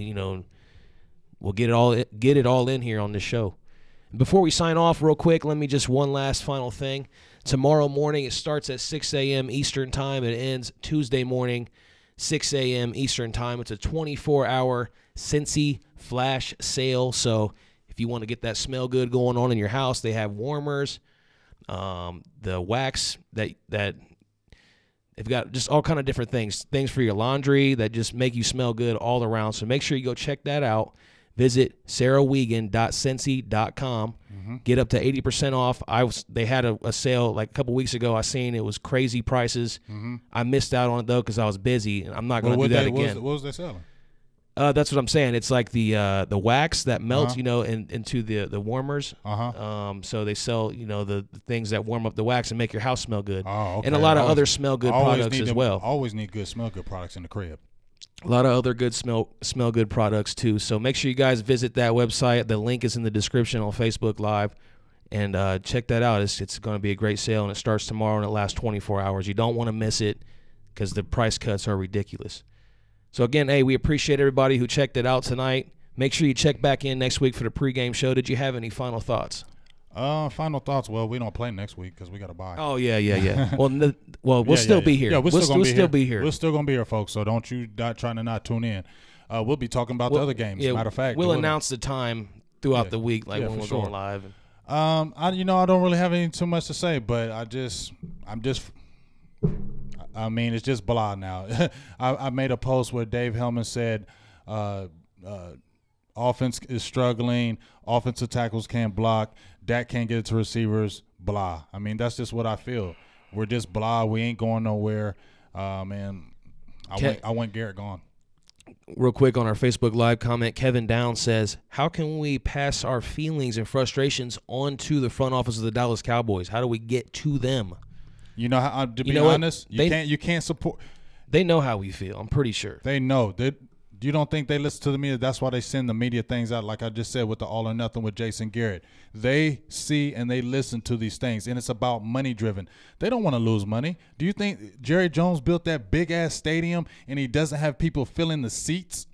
B: We'll get it all in here on this show. Before we sign off real quick, let me just one last final thing. Tomorrow morning, it starts at 6 a.m. Eastern Time. It ends Tuesday morning, 6 a.m. Eastern Time. It's a 24-hour Cincy flash sale. So if you want to get that smell good going on in your house, they have warmers, the wax that they've got just all kind of different things for your laundry that just make you smell good all around. So make sure you go check that out. Visit sarahwiegand.cincy.com. Get up to 80% off. They had a sale like a couple weeks ago. I seen it was crazy prices. I missed out on it though because I was busy, and I'm not going to do that again.
A: What was they selling?
B: That's what I'm saying. It's like the wax that melts, into the warmers. So they sell, the things that warm up the wax and make your house smell good.
A: Oh, okay.
B: And a lot of other smell good products as well.
A: Always need good smell good products in the crib.
B: A lot of other good smell good products too. So make sure you guys visit that website. The link is in the description on Facebook Live, and check that out. It's going to be a great sale, and it starts tomorrow and it lasts 24 hours. You don't want to miss it because the price cuts are ridiculous. So again, hey, we appreciate everybody who checked it out tonight. Make sure you check back in next week for the pregame show. Did you have any final thoughts?
A: Final thoughts. Well, we don't play next week because we got to buy.
B: Oh yeah. Well, we'll still be here.
A: Yeah, we'll
B: still be here.
A: We're still gonna be here, folks. So don't you trying to not tune in. We'll be talking about the other games.
B: Yeah,
A: matter of fact,
B: we'll announce the time throughout the week, like when we're going live.
A: I don't really have too much to say, but I mean, it's just blah now. I made a post where Dave Hellman said, offense is struggling, offensive tackles can't block, Dak can't get it to receivers, blah. I mean, that's just what I feel. We're just blah. We ain't going nowhere. Man, I want Garrett gone.
B: Real quick on our Facebook Live comment, Kevin Down says, how can we pass our feelings and frustrations on to the front office of the Dallas Cowboys? How do we get to them?
A: You know, to be honest, you can't support.
B: They know how we feel. I'm pretty sure.
A: They know. You don't think they listen to the media? That's why they send the media things out, like I just said with the All or Nothing with Jason Garrett. They see and they listen to these things, and it's about money driven. They don't want to lose money. Do you think Jerry Jones built that big ass stadium and he doesn't have people filling the seats?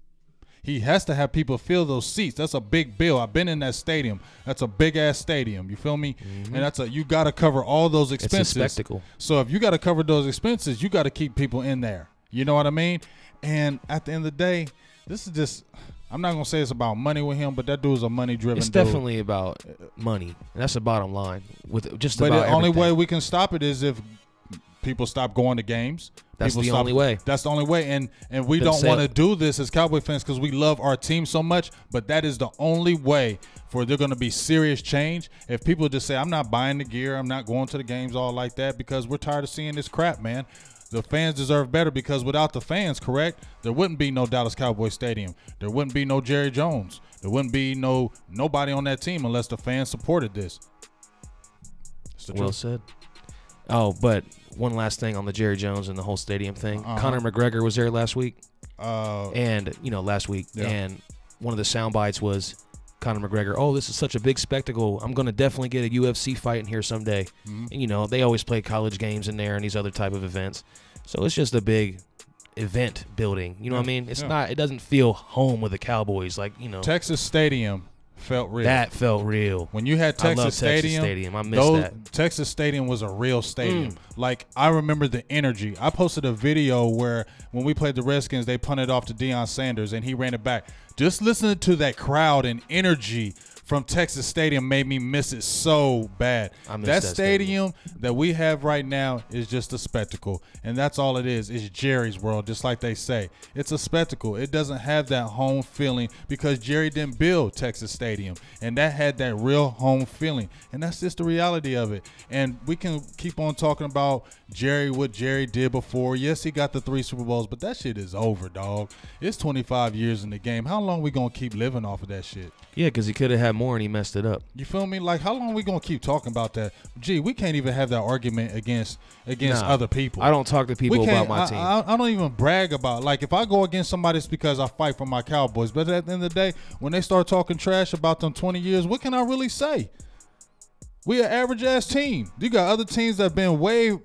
A: He has to have people fill those seats. That's a big bill. I've been in that stadium. That's a big ass stadium. You feel me? And you got to cover all those expenses.
B: It's a spectacle.
A: So if you got to cover those expenses, you got to keep people in there. You know what I mean? And at the end of the day, this is just, I'm not going to say it's about money with him, but that dude's a money-driven dude.
B: It's definitely about money. And that's the bottom line. But
A: the only way we can stop it is if people stop going to games.
B: That's the only way.
A: That's the only way. And we don't want to do this as Cowboy fans because we love our team so much, but that is the only way for there going to be serious change. If people just say, I'm not buying the gear, I'm not going to the games all like that because we're tired of seeing this crap, man. The fans deserve better because without the fans, correct, there wouldn't be no Dallas Cowboys Stadium. There wouldn't be no Jerry Jones. There wouldn't be nobody on that team unless the fans supported this.
B: Well said. Oh, but one last thing on the Jerry Jones and the whole stadium thing. Conor McGregor was there last week. Last week. Yeah. And one of the sound bites was Conor McGregor, oh, this is such a big spectacle. I'm going to definitely get a UFC fight in here someday. And, they always play college games in there and these other type of events. So it's just a big event building. You know what I mean? It's not. It doesn't feel home with the Cowboys.
A: Texas Stadium felt real.
B: That felt real.
A: When you had Texas Stadium,
B: I miss that.
A: Texas Stadium was a real stadium. I remember the energy. I posted a video where when we played the Redskins, they punted off to Deion Sanders and he ran it back. Just listening to that crowd and energy from Texas Stadium made me miss it so bad. That stadium that we have right now is just a spectacle, and that's all it is. It's Jerry's world, just like they say. It's a spectacle. It doesn't have that home feeling because Jerry didn't build Texas Stadium, and that had that real home feeling, and that's just the reality of it. And we can keep on talking about Jerry, what Jerry did before. Yes, he got the 3 Super Bowls, but that shit is over, dog. It's 25 years in the game. How long we gonna keep living off of that shit?
B: Yeah, because he could have had more and he messed it up.
A: You feel me? Like, how long are we gonna keep talking about that? Gee, we can't even have that argument against other people.
B: I don't talk to people about my team.
A: I don't even brag about, like, if I go against somebody, it's because I fight for my Cowboys. But at the end of the day, when they start talking trash about them 20 years, what can I really say? We an average ass team. You got other teams that have been way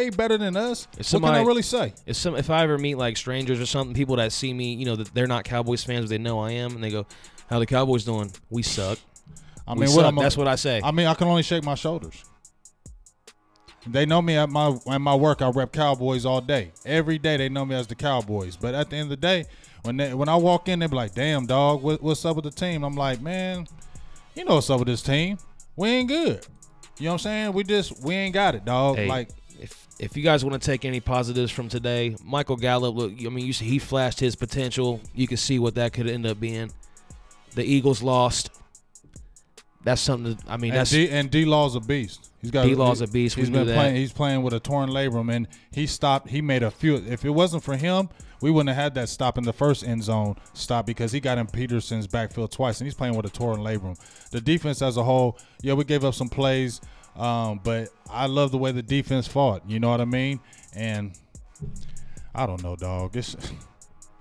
A: better than us. What can I really say?
B: If I ever meet like strangers or something, people that see me, that they're not Cowboys fans, but they know I am, and they go, "How the Cowboys doing?" We suck. That's what I say.
A: I mean, I can only shake my shoulders. They know me at my work. I rep Cowboys all day. Every day they know me as the Cowboys. But at the end of the day, when I walk in, they be like, "Damn, dog, what's up with the team?" I'm like, "Man, you know what's up with this team. We ain't good. You know what I'm saying? We ain't got it, dog."
B: Hey,
A: like,
B: if you guys want to take any positives from today, Michael Gallup, look, I mean, he flashed his potential. You can see what that could end up being. The Eagles lost. That's something.
A: And D-Law's a beast.
B: D-Law's a beast.
A: He's been playing. He's playing with a torn labrum, and he stopped. He made a few. If it wasn't for him, we wouldn't have had that stop in the first end zone stop because he got in Peterson's backfield twice, and he's playing with a torn labrum. The defense as a whole, yeah, we gave up some plays, but I love the way the defense fought. You know what I mean? And I don't know, dog.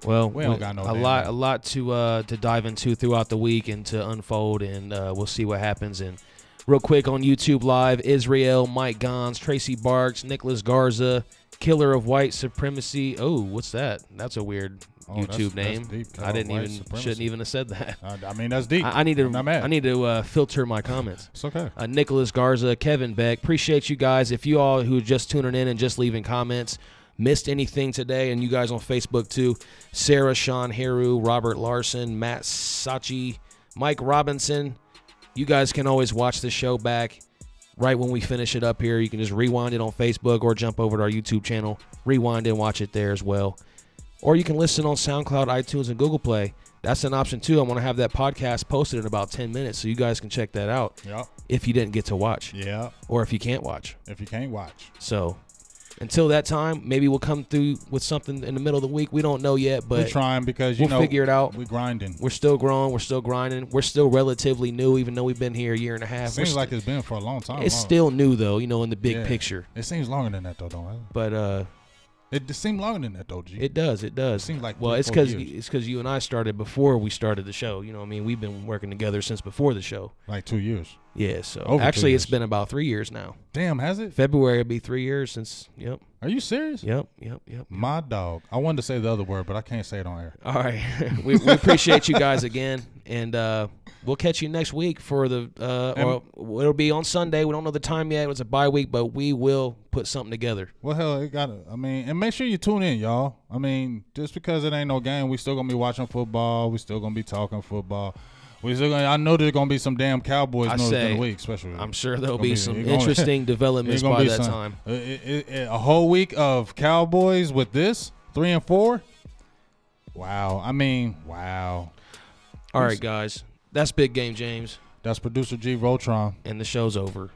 B: Well,
A: we don't got no
B: a lot to dive into throughout the week and to unfold, and we'll see what happens. And real quick on YouTube Live, Israel, Mike Gons, Tracy Barks, Nicholas Garza, Killer of White Supremacy. Oh, what's that? That's a weird YouTube name.
A: That's deep.
B: I shouldn't even have said that.
A: I mean, that's deep.
B: I need to filter my comments.
A: It's okay.
B: Nicholas Garza, Kevin Beck, appreciate you guys. If you all who are just tuning in and just leaving comments missed anything today, and you guys on Facebook too, Sarah, Sean Heru, Robert Larson, Matt Sachi, Mike Robinson, you guys can always watch the show back right when we finish it up here. You can just rewind it on Facebook or jump over to our YouTube channel, rewind and watch it there as well. Or you can listen on SoundCloud, iTunes, and Google Play. That's an option too. I want to have that podcast posted in about 10 minutes so you guys can check that out.
A: Yep.
B: If you didn't get to watch.
A: Yeah.
B: Or if you can't watch.
A: If you can't watch.
B: So until that time, maybe we'll come through with something in the middle of the week. We don't know yet, but
A: we're trying because
B: we'll figure it out.
A: We're grinding.
B: We're still growing. We're still grinding. We're still relatively new, even though we've been here a year and a half.
A: Seems like it's been for a long time.
B: It's still new though, in the big picture.
A: It seems longer than that though, don't it?
B: But
A: it seems longer than that though, G.
B: It does. It seems
A: like
B: it's because you and I started before we started the show. You know what I mean? We've been working together since before the show.
A: Like 2 years.
B: Yeah, so actually it's been about 3 years now.
A: Damn, has it?
B: February will be 3 years since, yep.
A: Are you serious?
B: Yep.
A: My dog. I wanted to say the other word, but I can't say it on air.
B: All right. we appreciate you guys again, and we'll catch you next week for the or it'll be on Sunday. We don't know the time yet. It's a bye week, but we will put something together.
A: Well, hell, and make sure you tune in, y'all. I mean, just because it ain't no game, we still going to be watching football. We still going to be talking football. I know there's going to be some damn Cowboys news in the week, especially.
B: I'm sure there'll be some interesting developments by that time.
A: A whole week of Cowboys with this 3 and 4. Wow. I mean, wow.
B: All right, guys. That's Big Game James.
A: That's producer G Voltron.
B: And the show's over.